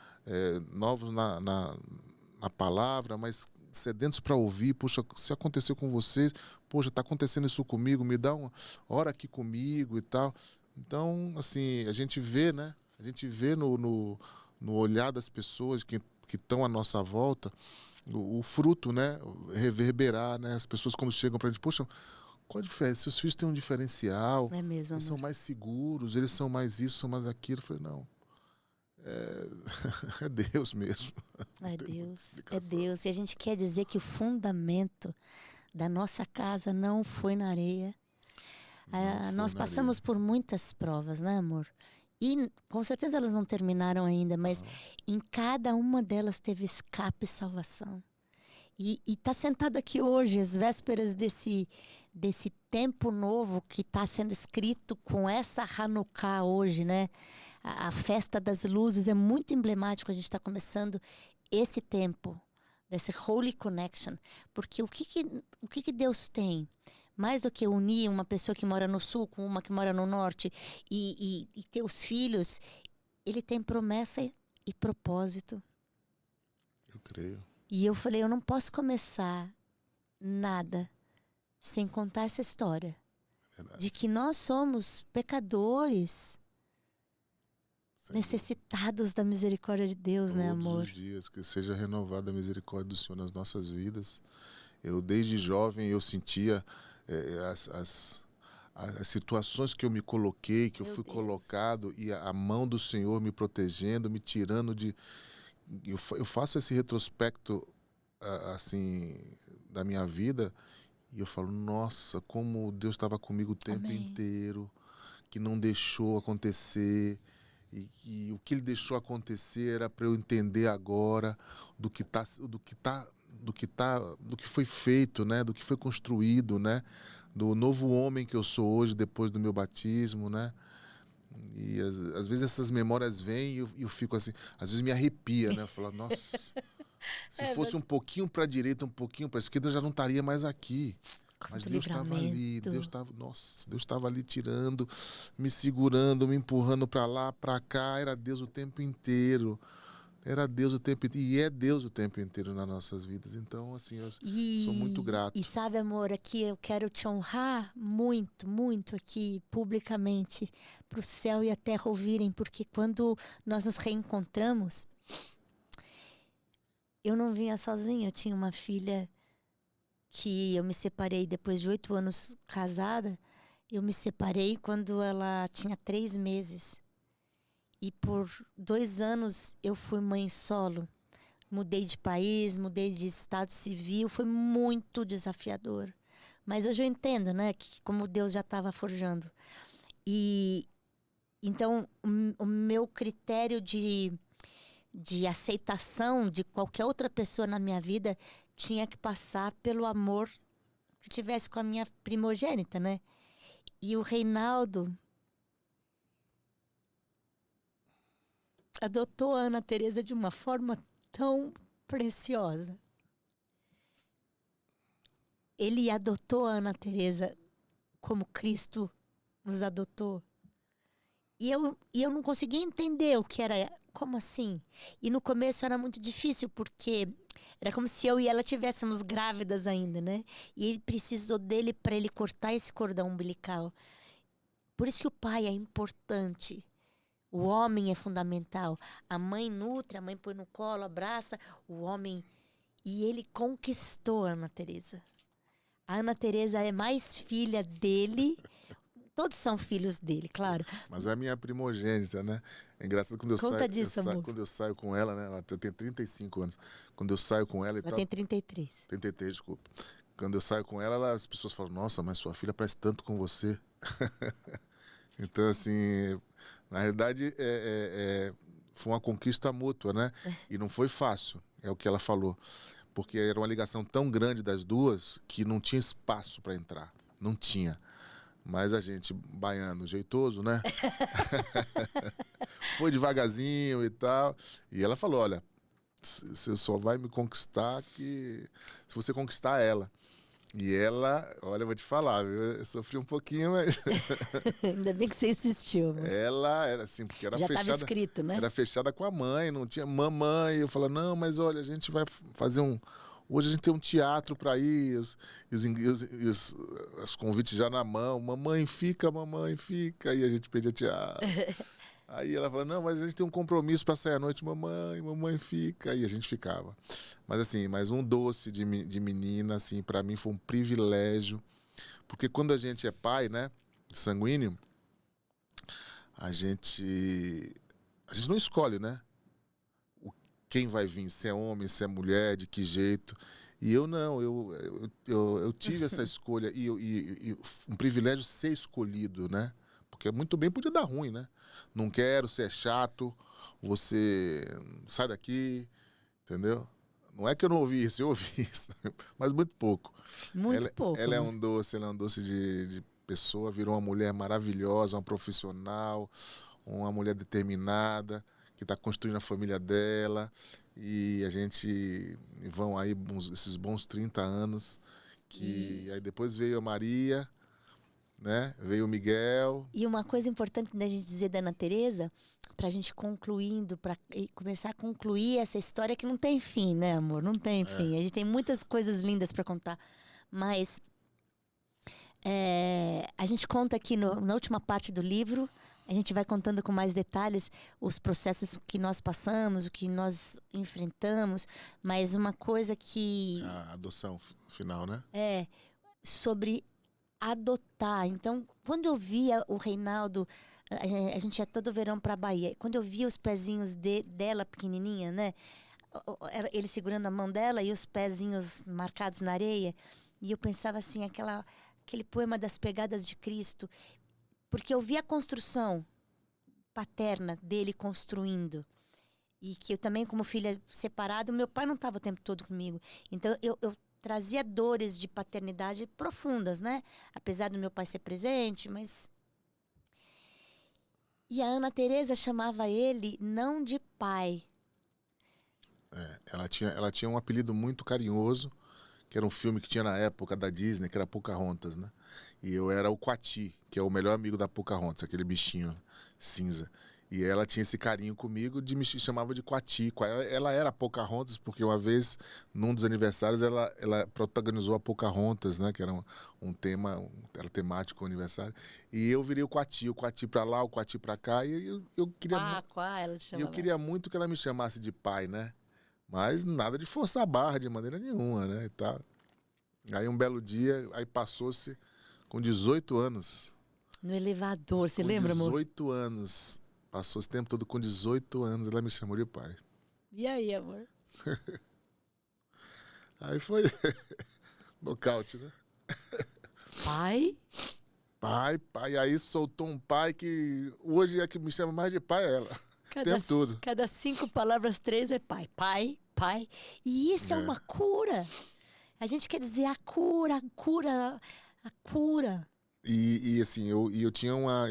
novos na palavra, mas sedentos para ouvir. Poxa, se aconteceu com você, poxa, está acontecendo isso comigo, me dá uma hora aqui comigo e tal. Então, assim, a gente vê, né? A gente vê no olhar das pessoas que estão à nossa volta o fruto, né? Reverberar, né? As pessoas quando chegam para a gente, poxa, qual a diferença? Seus filhos têm um diferencial. É mesmo, eles são mais seguros, eles são mais isso, são mais aquilo. Eu falei, não. É Deus mesmo. É Deus, é Deus. E a gente quer dizer que o fundamento da nossa casa não foi na areia. Nós passamos por muitas provas, né, amor? E com certeza elas não terminaram ainda, mas em cada uma delas teve escape e salvação. E tá sentado aqui hoje, às vésperas desse tempo novo que está sendo escrito com essa Hanukkah hoje, né? A festa das luzes é muito emblemático. A gente está começando esse tempo, desse Holy Connection. Porque o que Deus tem? Mais do que unir uma pessoa que mora no sul com uma que mora no norte e ter os filhos, ele tem promessa e propósito. Eu creio. E eu falei, eu não posso começar nada sem contar essa história. Verdade. De que nós somos pecadores, necessitados da misericórdia de Deus, todos, né, amor? Todos os dias, que seja renovada a misericórdia do Senhor nas nossas vidas. Eu, desde jovem, eu sentia as situações que eu me coloquei, que eu fui colocado, e a mão do Senhor me protegendo, me tirando de... Eu faço esse retrospecto, assim, da minha vida, e eu falo, nossa, como Deus estava comigo o tempo inteiro, que não deixou acontecer, e o que Ele deixou acontecer era para eu entender agora do que foi feito, né, do que foi construído, né, do novo homem que eu sou hoje depois do meu batismo, né? E às vezes essas memórias vêm e eu fico assim, às vezes me arrepia, né? Eu falo, nossa, se fosse um pouquinho para a direita, um pouquinho para a esquerda, eu já não estaria mais aqui. Mas Deus estava ali, Deus estava ali tirando, me segurando, me empurrando para lá, para cá. Era Deus o tempo inteiro. Era Deus o tempo inteiro. E é Deus o tempo inteiro nas nossas vidas. Então, assim, eu sou muito grato. E sabe, amor, aqui eu quero te honrar muito, muito aqui, publicamente, para o céu e a terra ouvirem, porque quando nós nos reencontramos, eu não vinha sozinha, eu tinha uma filha que eu me separei depois de 8 anos casada. Eu me separei quando ela tinha 3 meses. E por 2 anos eu fui mãe solo. Mudei de país, mudei de estado civil, foi muito desafiador. Mas hoje eu entendo, né, que como Deus já estava forjando. E então o meu critério de aceitação de qualquer outra pessoa na minha vida tinha que passar pelo amor que tivesse com a minha primogênita, né? E o Reinaldo adotou a Ana Teresa de uma forma tão preciosa. Ele adotou a Ana Teresa como Cristo nos adotou. E eu não conseguia entender o que era, como assim? E no começo era muito difícil, porque era como se eu e ela tivéssemos grávidas ainda, né? E ele precisou dele para ele cortar esse cordão umbilical. Por isso que o pai é importante. O homem é fundamental. A mãe nutre, a mãe põe no colo, abraça. O homem... E ele conquistou a Ana Teresa. A Ana Teresa é mais filha dele. Todos são filhos dele, claro. Mas é a minha primogênita, né? É engraçado quando quando eu saio com ela, né? Ela tem 35 anos. Quando eu saio com ela e ela tal... tem 33. 33, desculpa. Quando eu saio com ela, as pessoas falam, nossa, mas sua filha parece tanto com você. Então, assim, na realidade, foi uma conquista mútua, né? E não foi fácil, é o que ela falou. Porque era uma ligação tão grande das duas que não tinha espaço para entrar. Não tinha. Mas a gente, baiano, jeitoso, né? Foi devagarzinho e tal. E ela falou, olha, você só vai me conquistar se você conquistar ela. E ela, olha, eu vou te falar, viu? Eu sofri um pouquinho, mas... Ainda bem que você insistiu, mano. Ela era assim, porque era já fechada. Já estava escrito, né? Era fechada com a mãe, não tinha mamãe. Eu falava, não, mas olha, a gente vai fazer hoje a gente tem um teatro para ir, os convites já na mão. Mamãe, fica. E a gente pedia teatro. Aí ela falou, não, mas a gente tem um compromisso para sair à noite. Mamãe, fica. E a gente ficava. Mas assim, um doce de menina, assim, para mim foi um privilégio. Porque quando a gente é pai, né, sanguíneo, a gente não escolhe, né? Quem vai vir, se é homem, se é mulher, de que jeito. E eu não, eu tive essa escolha e um privilégio ser escolhido, né? Porque muito bem podia dar ruim, né? Não quero, você é chato, você sai daqui, entendeu? Não é que eu não ouvi isso, eu ouvi isso, mas muito pouco. Muito pouco, Ela é né? um doce, ela é um doce de pessoa, virou uma mulher maravilhosa, uma profissional, uma mulher determinada, que está construindo a família dela. E a gente vão aí esses bons 30 anos. Que aí depois veio a Maria, né? Veio o Miguel. E uma coisa importante da gente dizer da Ana Teresa, pra gente concluindo, para começar a concluir essa história que não tem fim, né, amor? Não tem fim. A gente tem muitas coisas lindas para contar, mas a gente conta aqui na última parte do livro, a gente vai contando com mais detalhes os processos que nós passamos, o que nós enfrentamos, mas uma coisa que A adoção final, né? é sobre adotar. Então, quando eu via o Reinaldo, a gente ia todo verão para Bahia. Quando eu via os pezinhos dela pequenininha, né? Ele segurando a mão dela e os pezinhos marcados na areia, e eu pensava assim, aquele poema das pegadas de Cristo, porque eu via a construção paterna dele construindo. E que eu também, como filha separada, meu pai não estava o tempo todo comigo. Então, eu trazia dores de paternidade profundas, né? Apesar do meu pai ser presente, mas... E a Ana Teresa chamava ele não de pai. Ela tinha um apelido muito carinhoso, que era um filme que tinha na época da Disney, que era Pocahontas, né? E eu era o Quati, que é o melhor amigo da Pocahontas, aquele bichinho cinza. E ela tinha esse carinho comigo, me chamava de Quati. Ela era a Pocahontas, porque uma vez, num dos aniversários, ela protagonizou a Pocahontas, né? Que era um tema, era temático o aniversário. E eu virei o Quati pra lá, o Quati pra cá. E eu queria, Ela te eu queria muito que ela me chamasse de pai, né? Mas nada de forçar a barra de maneira nenhuma, né? E tal. Aí um belo dia, aí passou-se com 18 anos. No elevador, você Com lembra, amor? 18 anos. Passou esse tempo todo com 18 anos, ela me chamou de pai. E aí, amor? Aí foi nocaute, né? Pai? Pai. Aí soltou um pai que hoje é que me chama mais de pai ela. O tempo todo. Cada 5 palavras, 3 é pai. Pai. E isso é uma cura. A gente quer dizer a cura. E assim, eu tinha uma...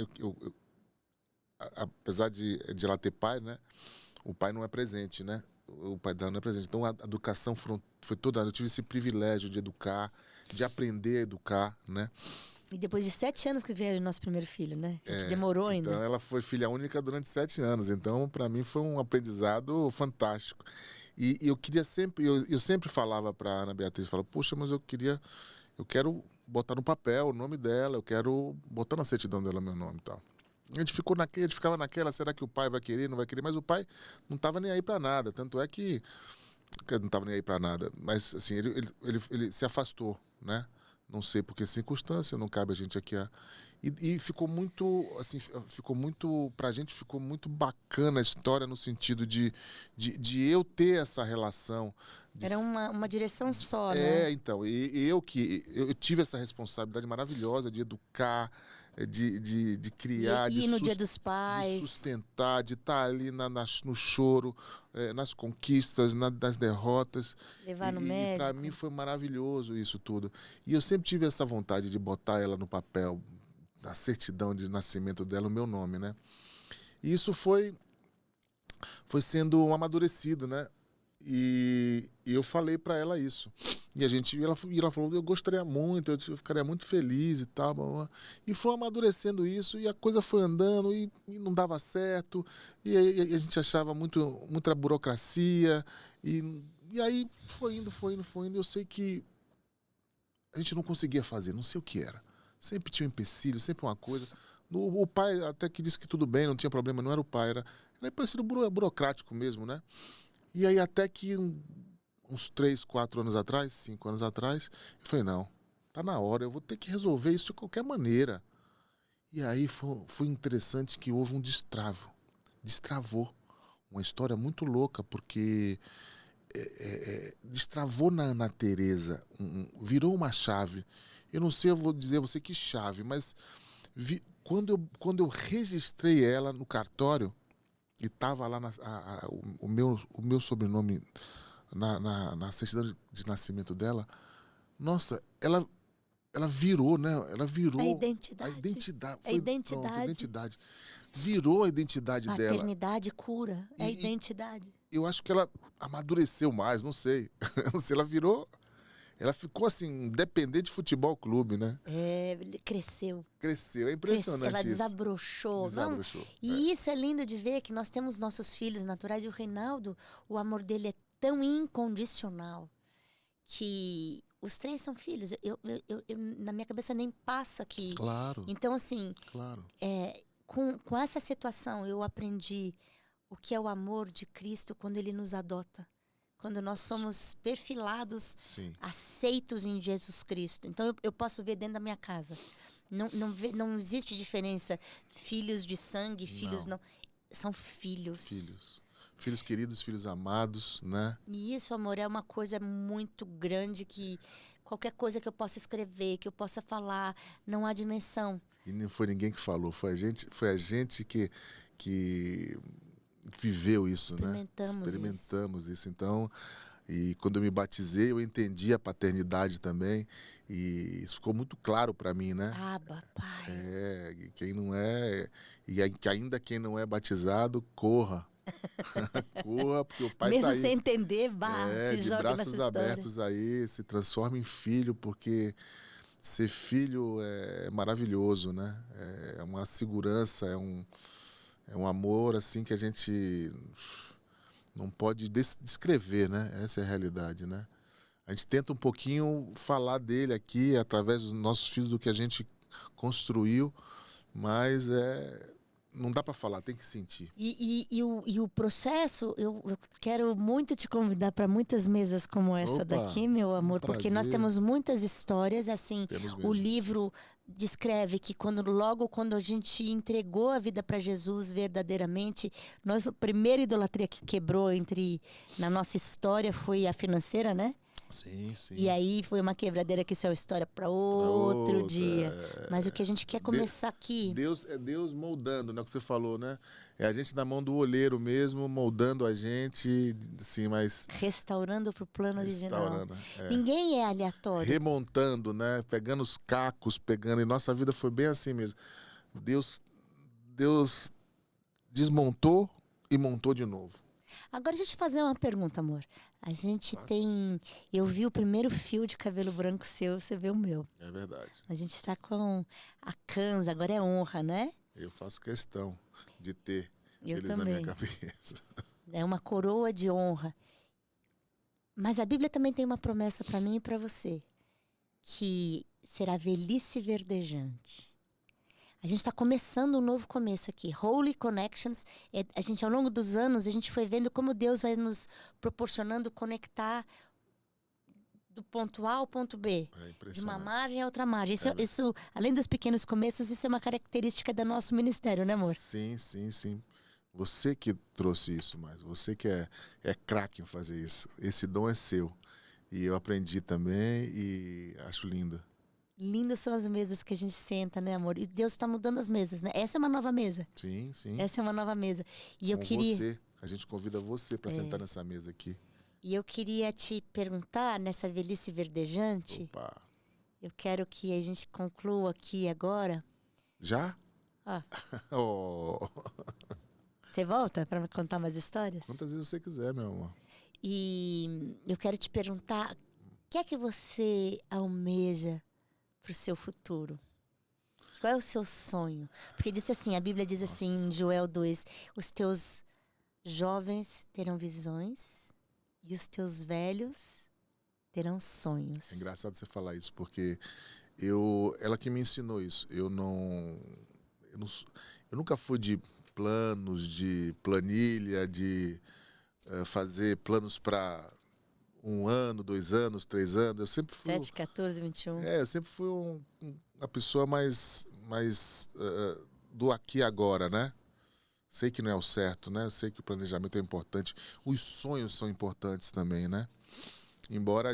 apesar de ela ter pai, né? O pai não é presente, né? O pai dela não é presente. Então a educação foi toda... Eu tive esse privilégio de educar, de aprender a educar, né? E depois de 7 anos que veio o nosso primeiro filho, né? A gente demorou ainda. Então ela foi filha única durante 7 anos. Então, para mim, foi um aprendizado fantástico. E eu queria sempre... Eu sempre falava para Ana Beatriz, falava, poxa, mas eu quero botar no papel o nome dela, eu quero botar na certidão dela meu nome e tal. A gente ficava naquela, será que o pai vai querer, não vai querer? Mas o pai não estava nem aí para nada. Tanto é que não estava nem aí para nada. Mas, assim, ele se afastou, né? Não sei por que circunstância, não cabe a gente aqui E ficou muito, assim, pra gente ficou muito bacana a história no sentido de eu ter essa relação. Era uma direção só, né? Então, eu tive essa responsabilidade maravilhosa de educar, de criar, E no Dia dos Pais. de sustentar, de estar ali no choro, nas conquistas, nas derrotas. Levar no E médico. para mim foi maravilhoso isso tudo. E eu sempre tive essa vontade de botar ela no papel, na certidão de nascimento dela, o meu nome, né? E isso foi sendo um amadurecido, né? E eu falei para ela isso. E ela falou, eu gostaria muito, eu ficaria muito feliz e tal. Blá, blá. E foi amadurecendo isso, e a coisa foi andando, e não dava certo. E a gente achava muita burocracia. E aí foi indo. E eu sei que a gente não conseguia fazer, não sei o que era. Sempre tinha um empecilho, sempre uma coisa. O pai até que disse que tudo bem, não tinha problema, não era o pai, era parecido burocrático mesmo, né? E aí até que uns 3, 4 anos atrás, 5 anos atrás, eu falei, não, tá na hora, eu vou ter que resolver isso de qualquer maneira. E aí foi interessante que houve um destravou. Uma história muito louca, porque destravou na Tereza, virou uma chave. Eu não sei, eu vou dizer a você que chave, mas quando eu registrei ela no cartório, e estava lá o meu sobrenome na certidão de nascimento dela, nossa, ela virou, né? Ela virou A identidade. a identidade. A identidade. Pronto, a identidade. Virou a identidade dela. Paternidade cura, é a identidade. Eu acho que ela amadureceu mais, não sei. Não sei, ela ficou assim, independente de futebol clube, né? Cresceu. Cresceu, é impressionante ela isso. Desabrochou. Desabrochou. E isso é lindo de ver, que nós temos nossos filhos naturais, e o Reinaldo, o amor dele é tão incondicional que os 3 são filhos. Eu, na minha cabeça nem passa que... Claro. Então, assim, claro. Com essa situação, eu aprendi o que é o amor de Cristo quando Ele nos adota. Quando nós somos perfilados, Sim. aceitos em Jesus Cristo. Então, eu posso ver dentro da minha casa. Não existe diferença. Filhos de sangue, filhos não. São filhos. Filhos queridos, filhos amados, né? E isso, amor, é uma coisa muito grande que qualquer coisa que eu possa escrever, que eu possa falar, não há dimensão. E não foi ninguém que falou, foi a gente que viveu isso, né? Experimentamos isso. Então, e quando eu me batizei, eu entendi a paternidade também, e isso ficou muito claro para mim, né? Abba, Pai. E quem não é, que ainda quem não é batizado, corra. Corra, porque o pai mesmo tá aí. sem entender, se de joga braços nessa história. abertos aí, se transforma em filho, porque ser filho é maravilhoso, né? É uma segurança, é um amor assim que a gente não pode descrever, né? Essa é a realidade, né? A gente tenta um pouquinho falar dele aqui através dos nossos filhos, do que a gente construiu, mas não dá para falar, tem que sentir. E o processo, eu quero muito te convidar para muitas mesas como essa daqui, meu amor, porque nós temos muitas histórias, assim, o livro descreve que logo quando a gente entregou a vida para Jesus verdadeiramente, a primeira idolatria que quebrou na nossa história foi a financeira, né? Sim, sim. E aí foi uma quebradeira que isso é história para outro dia. Mas o que a gente quer começar aqui... É Deus moldando, né? O que você falou, né? É a gente na mão do olheiro mesmo, moldando a gente, assim, mas... Restaurando para o plano original. É. Ninguém é aleatório. Remontando, né? Pegando os cacos, E nossa vida foi bem assim mesmo. Deus desmontou e montou de novo. Agora, deixa eu te fazer uma pergunta, amor. A gente tem... Eu vi o primeiro fio de cabelo branco seu, você vê o meu. É verdade. A gente está com a Kanza, agora é honra, né? Eu faço questão de ter eles também. na minha cabeça. É uma coroa de honra. Mas a Bíblia também tem uma promessa para mim e para você, que será velhice verdejante. A gente está começando um novo começo aqui. Holy Connections. A gente, ao longo dos anos, a gente foi vendo como Deus vai nos proporcionando conectar do ponto A ao ponto B. De uma margem a outra margem. Isso, além dos pequenos começos, isso é uma característica do nosso ministério, né, amor? Sim, sim, sim. Você que trouxe isso, mas você que é craque em fazer isso. Esse dom é seu. E eu aprendi também e acho lindo. Lindas são as mesas que a gente senta, né, amor? E Deus está mudando as mesas, né? Essa é uma nova mesa. Sim, sim. Essa é uma nova mesa. E eu queria... você. A gente convida você para sentar nessa mesa aqui. E eu queria te perguntar, nessa velhice verdejante... Opa! Eu quero que a gente conclua aqui agora. Já? Oh. Você volta para contar mais histórias? Quantas vezes você quiser, meu amor. E eu quero te perguntar, o que é que você almeja para o seu futuro? Qual é o seu sonho? Porque disse assim, a Bíblia diz assim, em Joel 2, os teus jovens terão visões e os teus velhos terão sonhos. É engraçado você falar isso, porque ela que me ensinou isso. Eu nunca fui de planos, de planilha, de fazer planos para 1 ano, 2 anos, 3 anos. Eu sempre fui... 7, 14, 21. Eu sempre fui uma pessoa mais do aqui e agora, né? Sei que não é o certo, né? Sei que o planejamento é importante. Os sonhos são importantes também, né? Embora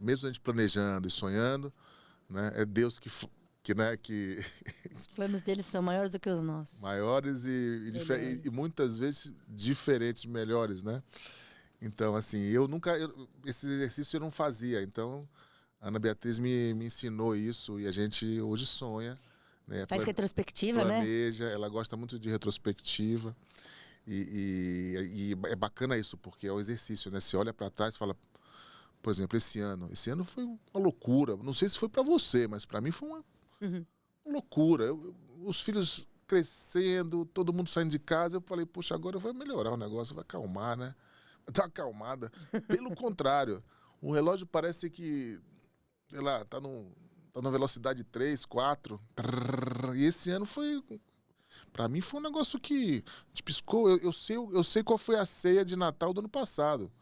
mesmo a gente planejando e sonhando, né? É Deus que Os planos deles são maiores do que os nossos. maiores e muitas vezes diferentes, melhores, né? Então, assim, esse exercício eu não fazia. Então, a Ana Beatriz me ensinou isso e a gente hoje sonha, né? Faz retrospectiva, né? Planeja, ela gosta muito de retrospectiva. E é bacana isso, porque é um exercício, né? Você olha para trás e fala, por exemplo, esse ano foi uma loucura. Não sei se foi para você, mas para mim foi uma loucura. Os filhos crescendo, todo mundo saindo de casa, eu falei, puxa, agora vai melhorar o negócio, vai acalmar, né? Vai dar uma acalmada. Pelo contrário, o relógio parece que, sei lá, tá na velocidade 3, 4. E esse ano pra mim foi um negócio que te piscou. Eu sei qual foi a ceia de Natal do ano passado.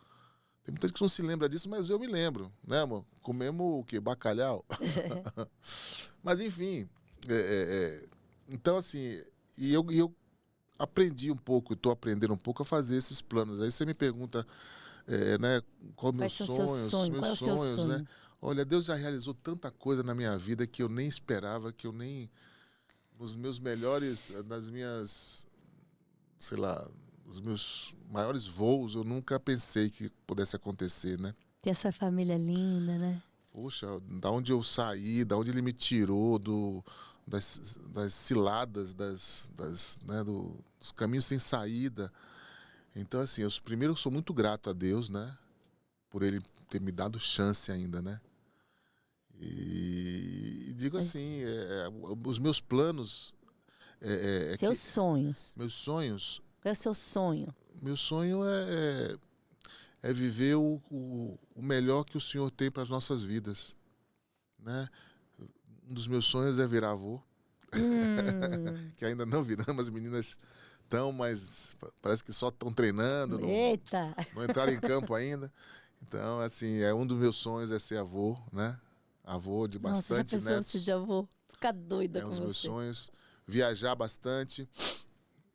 Tem muita gente que não se lembra disso, mas eu me lembro, né, amor? Comemos o quê? Bacalhau? Mas, enfim. Então, assim, eu aprendi um pouco, estou aprendendo um pouco a fazer esses planos. Aí você me pergunta, né, qual meus sonhos, Qual é o seu sonho? né? Olha, Deus já realizou tanta coisa na minha vida que eu nem esperava, que eu nem... Nos meus melhores, nas minhas, sei lá, os meus maiores voos, eu nunca pensei que pudesse acontecer, né? Ter essa família linda, né? Poxa, da onde eu saí, da onde ele me tirou, das ciladas, né, dos caminhos sem saída. Então, assim, primeiro eu sou muito grato a Deus, né? Por ele ter me dado chance ainda, né? E digo assim, os meus planos... Seus sonhos. Meus sonhos... Qual é o seu sonho? Meu sonho é viver o melhor que o Senhor tem para as nossas vidas, né? Um dos meus sonhos é virar avô, que ainda não viramos, as meninas estão, mas parece que só estão treinando, Eita! não entraram em campo ainda. Então, assim, um dos meus sonhos é ser avô, né? Avô de bastante Nossa, já pensou netos. se já vou ficar doida com Um dos você. meus sonhos. Viajar bastante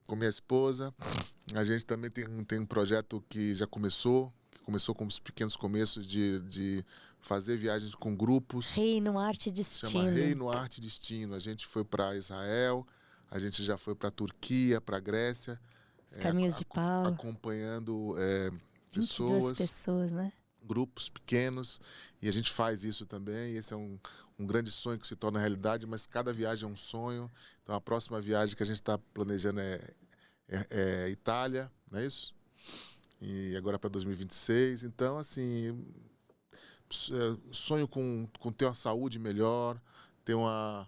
com minha esposa. A gente também tem um projeto que começou com os pequenos começos de fazer viagens com grupos. Reino, Arte e Destino. Chama Reino, Arte e Destino. A gente foi para Israel, a gente já foi para Turquia, para Grécia. Caminhos de Paulo. Acompanhando 22 pessoas, né? Grupos pequenos, e a gente faz isso também. Esse é um grande sonho que se torna realidade, mas cada viagem é um sonho. Então a próxima viagem que a gente está planejando é Itália, não é isso? E agora para 2026. Então, assim, sonho com ter uma saúde melhor, ter uma...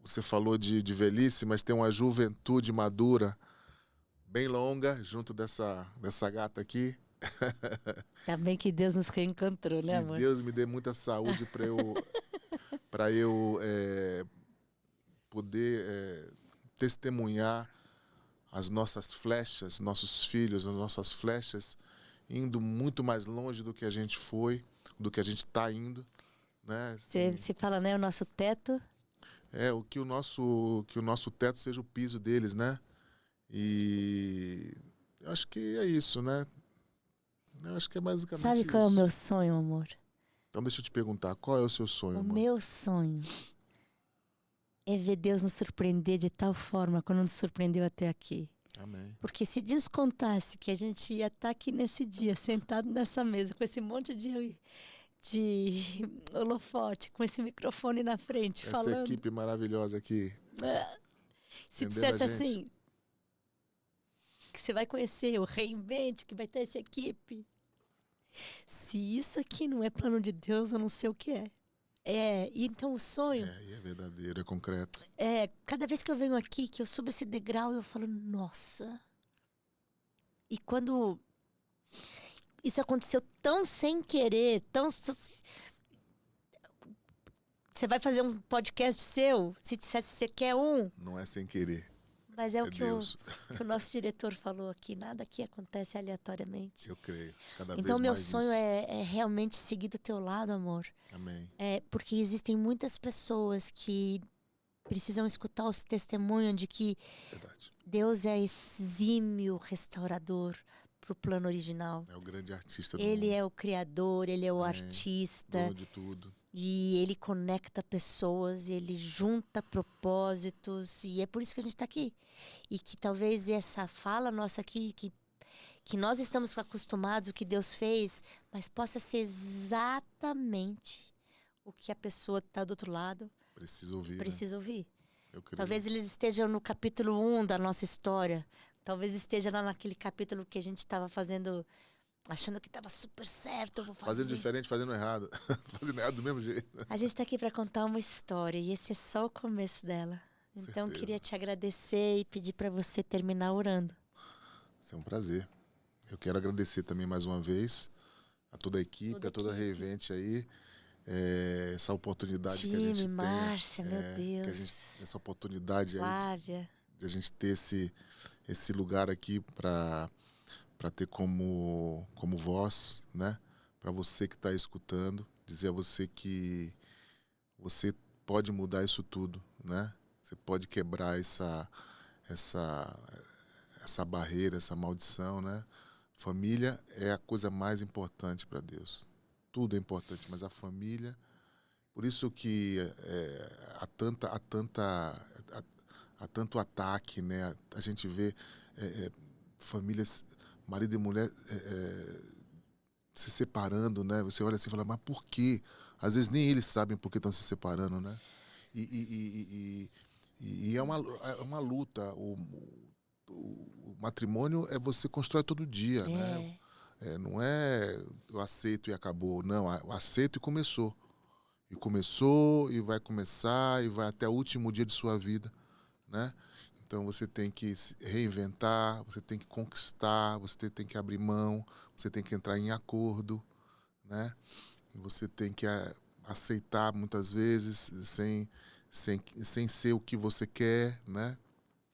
você falou de velhice, mas ter uma juventude madura, bem longa, junto dessa gata aqui. Ainda bem que Deus nos reencontrou, né, amor? Que Deus me dê muita saúde para eu poder testemunhar as nossas flechas, nossos filhos, as nossas flechas, indo muito mais longe do que a gente foi, do que a gente está indo, né? Você fala, né, o nosso teto. Que o nosso teto seja o piso deles, né? E eu acho que é isso, né? Eu acho que é basicamente isso. Sabe qual é o meu sonho, amor? Então deixa eu te perguntar, qual é o seu sonho, amor? O meu sonho é ver Deus nos surpreender de tal forma como nos surpreendeu até aqui. Amém. Porque se Deus contasse que a gente ia estar aqui nesse dia, sentado nessa mesa, com esse monte de holofote, com esse microfone na frente, falando... Essa equipe maravilhosa aqui. Se dissesse assim, que você vai conhecer o Reinvente, que vai ter essa equipe. Se isso aqui não é plano de Deus, eu não sei o que é. Então o sonho... É verdadeiro, é concreto. Cada vez que eu venho aqui, que eu subo esse degrau, eu falo, nossa. E quando isso aconteceu tão sem querer, Você vai fazer um podcast seu, se dissesse que você quer um... Não é sem querer. Mas o que o nosso diretor falou aqui, nada aqui acontece aleatoriamente. Eu creio, cada vez mais. Então, meu sonho é realmente seguir do teu lado, amor. Amém. Porque existem muitas pessoas que precisam escutar o testemunho de que Verdade. Deus é exímio restaurador pro plano original. É o grande artista do Ele mundo. é o criador, ele é o artista. Dono de tudo. E ele conecta pessoas, ele junta propósitos. E é por isso que a gente está aqui. E que talvez essa fala nossa aqui, que nós estamos acostumados, o que Deus fez, mas possa ser exatamente o que a pessoa que está do outro lado Precisa ouvir. Né? precisa ouvir. Eu creio. Talvez eles estejam no capítulo 1 da nossa história. Talvez esteja lá naquele capítulo que a gente estava fazendo, achando que estava super certo, eu vou fazer. Fazendo diferente, fazendo errado. Fazendo errado do mesmo jeito. A gente está aqui para contar uma história e esse é só o começo dela. Então, Certeza. queria te agradecer e pedir para você terminar orando. Isso é um prazer. Eu quero agradecer também mais uma vez a toda a equipe, a toda a Reinvente aí. Essa oportunidade que a gente tem. Márcia, meu Deus. Essa oportunidade aí Flávia. de a gente ter esse lugar aqui para ter como voz, né? Para você que está escutando, dizer a você que você pode mudar isso tudo, né? Você pode quebrar essa barreira, essa maldição, né? Família é a coisa mais importante para Deus. Tudo é importante, mas a família... Por isso que há tanto ataque, né? A gente vê famílias, marido e mulher se separando, né? Você olha assim e fala, mas por quê? Às vezes nem eles sabem por que estão se separando, né? E é uma luta. O matrimônio você constrói todo dia, né? Não é eu aceito e acabou. Não, eu aceito e começou. E começou, e vai começar, e vai até o último dia de sua vida, né? Então você tem que se reinventar, você tem que conquistar, você tem que abrir mão, você tem que entrar em acordo, né? Você tem que aceitar muitas vezes sem ser o que você quer, né?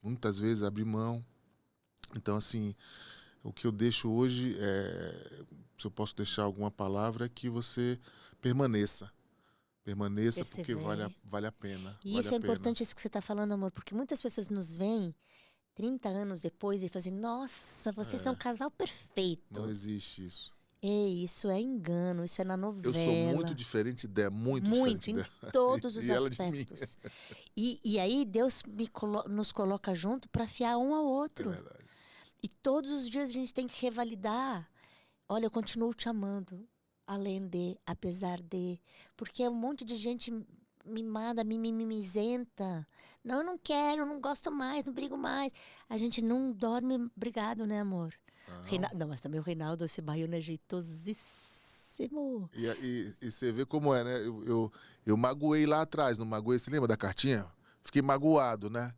Muitas vezes abrir mão. Então, assim, o que eu deixo hoje, se eu posso deixar alguma palavra, é que você permaneça. Permaneça, porque vale a pena. E isso é importante, isso que você está falando, amor, porque muitas pessoas nos veem 30 anos depois e fazem, nossa, vocês são um casal perfeito. Não existe isso. Ei, isso é engano, isso é na novela. Eu sou muito diferente dela, muito diferente dela. Em todos os e aspectos. E aí Deus nos coloca junto para afiar um ao outro. É verdade. E todos os dias a gente tem que revalidar. Olha, eu continuo te amando. Além de, apesar de. Porque é um monte de gente mimada, mimizenta. Não, eu não quero, eu não gosto mais, não brigo mais. A gente não dorme brigado, né, amor? Não, mas também o Reinaldo, esse baiano é jeitosíssimo. E você vê como é, né? Eu magoei lá atrás, não magoei? Você lembra da cartinha? Fiquei magoado, né?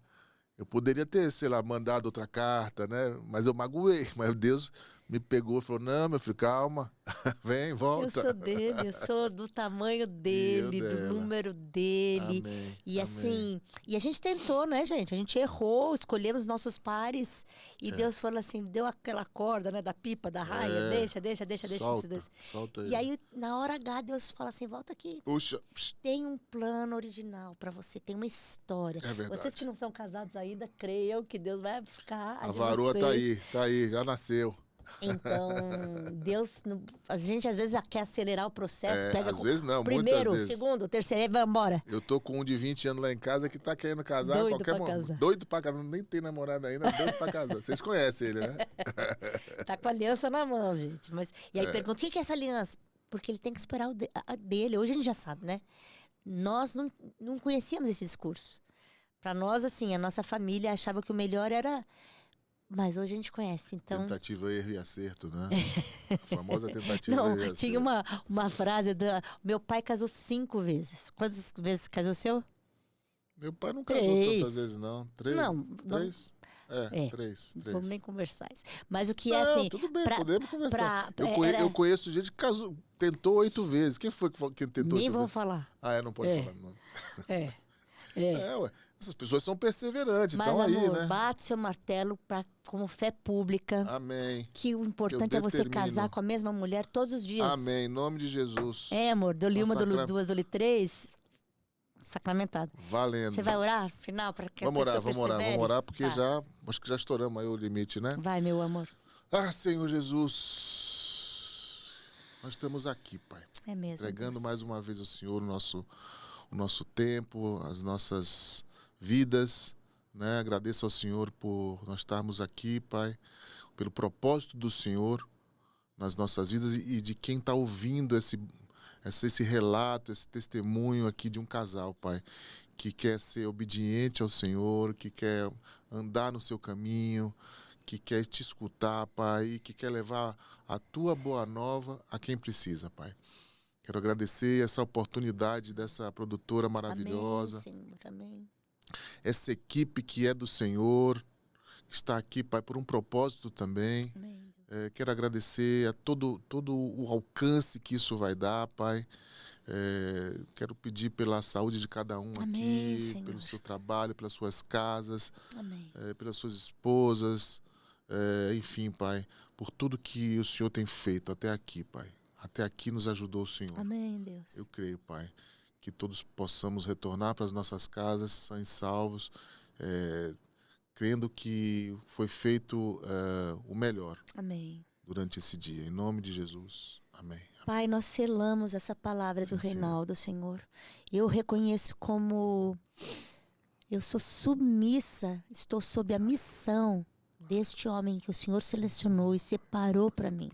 Eu poderia ter, sei lá, mandado outra carta, né? Mas eu magoei. Mas Deus me pegou e falou, não, meu filho, calma, vem, volta. Eu sou dele, eu sou do tamanho dele, do número dele. Amém, e assim, e a gente tentou, né, gente? A gente errou, escolhemos nossos pares e Deus falou assim, deu aquela corda, né, da pipa, da raia, deixa. Solta e aí, na hora H, Deus fala assim, volta aqui. Puxa. Tem um plano original pra você, tem uma história. É verdade. Vocês que não são casados ainda, creiam que Deus vai buscar a varoa tá aí, já nasceu. Então, Deus, a gente às vezes quer acelerar o processo, pega às vezes não, primeiro, muitas vezes. Segundo, terceiro, aí vai embora. Eu tô com um de 20 anos lá em casa que tá querendo casar Doido a qualquer pra momento. casar. Doido pra casar, nem tem namorada ainda, doido pra casar. Vocês conhecem ele, né? Tá com a aliança na mão, gente. E aí pergunta, o que é essa aliança? Porque ele tem que esperar a dele. Hoje a gente já sabe, né? Nós não conhecíamos esse discurso. Pra nós, assim, a nossa família achava que o melhor era... Mas hoje a gente conhece, então... Tentativa, erro e acerto, né? A famosa tentativa, erro e acerto. Tinha uma frase meu pai casou 5 vezes. Quantas vezes casou o seu? Meu pai não casou tantas vezes, não. 3? Não. 3? 3. Não vamos nem conversar isso. Mas o que não, é assim... tudo bem, podemos conversar. Eu conheço gente que casou, tentou 8 vezes. Quem foi que tentou 8 vezes? Nem vão falar. Não pode falar. Não. Ué. Essas pessoas são perseverantes, mas, estão aí, amor, né? bate seu martelo como fé pública. Amém. Que o importante é você casar com a mesma mulher todos os dias. Amém, em nome de Jesus. Amor, dou-lhe uma, duas, dou-lhe 3. sacramentado. Valendo. Você vai orar, final, para que Vamos a pessoa orar, persevere? vamos orar, porque Tá. já, acho que já estouramos aí o limite, né? Vai, meu amor. Ah, Senhor Jesus, nós estamos aqui, Pai, É mesmo, entregando Deus. mais uma vez ao Senhor o nosso tempo, as nossas vidas, né? Agradeço ao Senhor por nós estarmos aqui, Pai, pelo propósito do Senhor nas nossas vidas e de quem está ouvindo esse relato, esse testemunho aqui de um casal, Pai, que quer ser obediente ao Senhor, que quer andar no seu caminho, que quer te escutar, Pai, e que quer levar a tua boa nova a quem precisa, Pai. Quero agradecer essa oportunidade dessa produtora maravilhosa, Amém, Senhor, amém. essa equipe que é do Senhor, que está aqui, Pai, por um propósito também. Amém. Quero agradecer a todo o alcance que isso vai dar, Pai. Quero pedir pela saúde de cada um Amém, aqui, Senhor. pelo seu trabalho, pelas suas casas, Amém. pelas suas esposas, enfim, Pai, por tudo que o Senhor tem feito até aqui, Pai. Até aqui nos ajudou o Senhor. Amém, Deus. Eu creio, Pai, que todos possamos retornar para as nossas casas, sãos e salvos, crendo que foi feito o melhor. Amém. Durante esse dia. Em nome de Jesus. Amém. Pai, nós selamos essa palavra do Sim, Reinaldo, Senhor. Eu reconheço como eu sou submissa, estou sob a missão deste homem que o Senhor selecionou e separou para mim.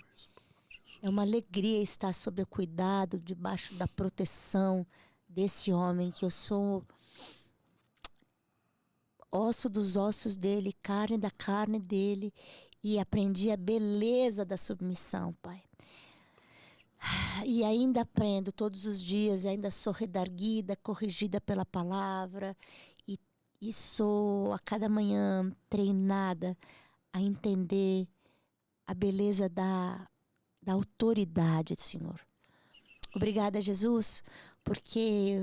É uma alegria estar sob o cuidado, debaixo da proteção desse homem, que eu sou osso dos ossos dele, carne da carne dele, e aprendi a beleza da submissão, Pai. E ainda aprendo todos os dias, ainda sou redarguida, corrigida pela palavra, e sou a cada manhã treinada a entender a beleza da autoridade do Senhor. Obrigada, Jesus, porque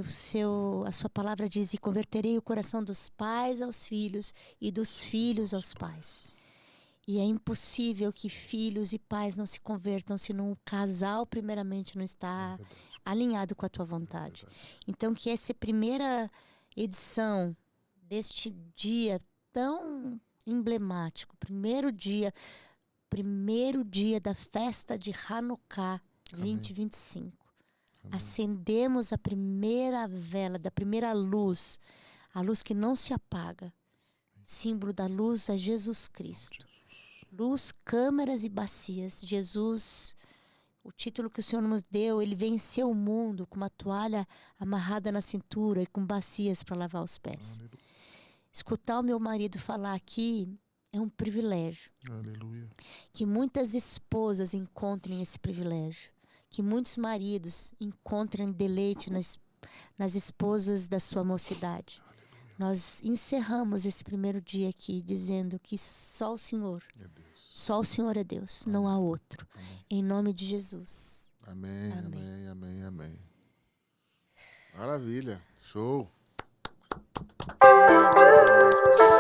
a sua palavra diz: e converterei o coração dos pais aos filhos e dos filhos aos pais. E é impossível que filhos e pais não se convertam se o casal primeiramente não está alinhado com a tua vontade. Então, que essa primeira edição deste dia tão emblemático, primeiro dia da festa de Hanukkah 2025. Acendemos a primeira vela, da primeira luz, a luz que não se apaga. Símbolo da luz é Jesus Cristo. Luz, câmaras e bacias. Jesus, o título que o Senhor nos deu, ele venceu o mundo com uma toalha amarrada na cintura e com bacias para lavar os pés. Aleluia. Escutar o meu marido falar aqui é um privilégio. Aleluia. Que muitas esposas encontrem esse privilégio. Que muitos maridos encontrem deleite nas esposas da sua mocidade. Aleluia. Nós encerramos esse primeiro dia aqui dizendo que só o Senhor é Deus. Só o Senhor é Deus, amém. Não há outro. Amém. Em nome de Jesus. Amém, amém, amém, amém. Maravilha, show. Maravilha.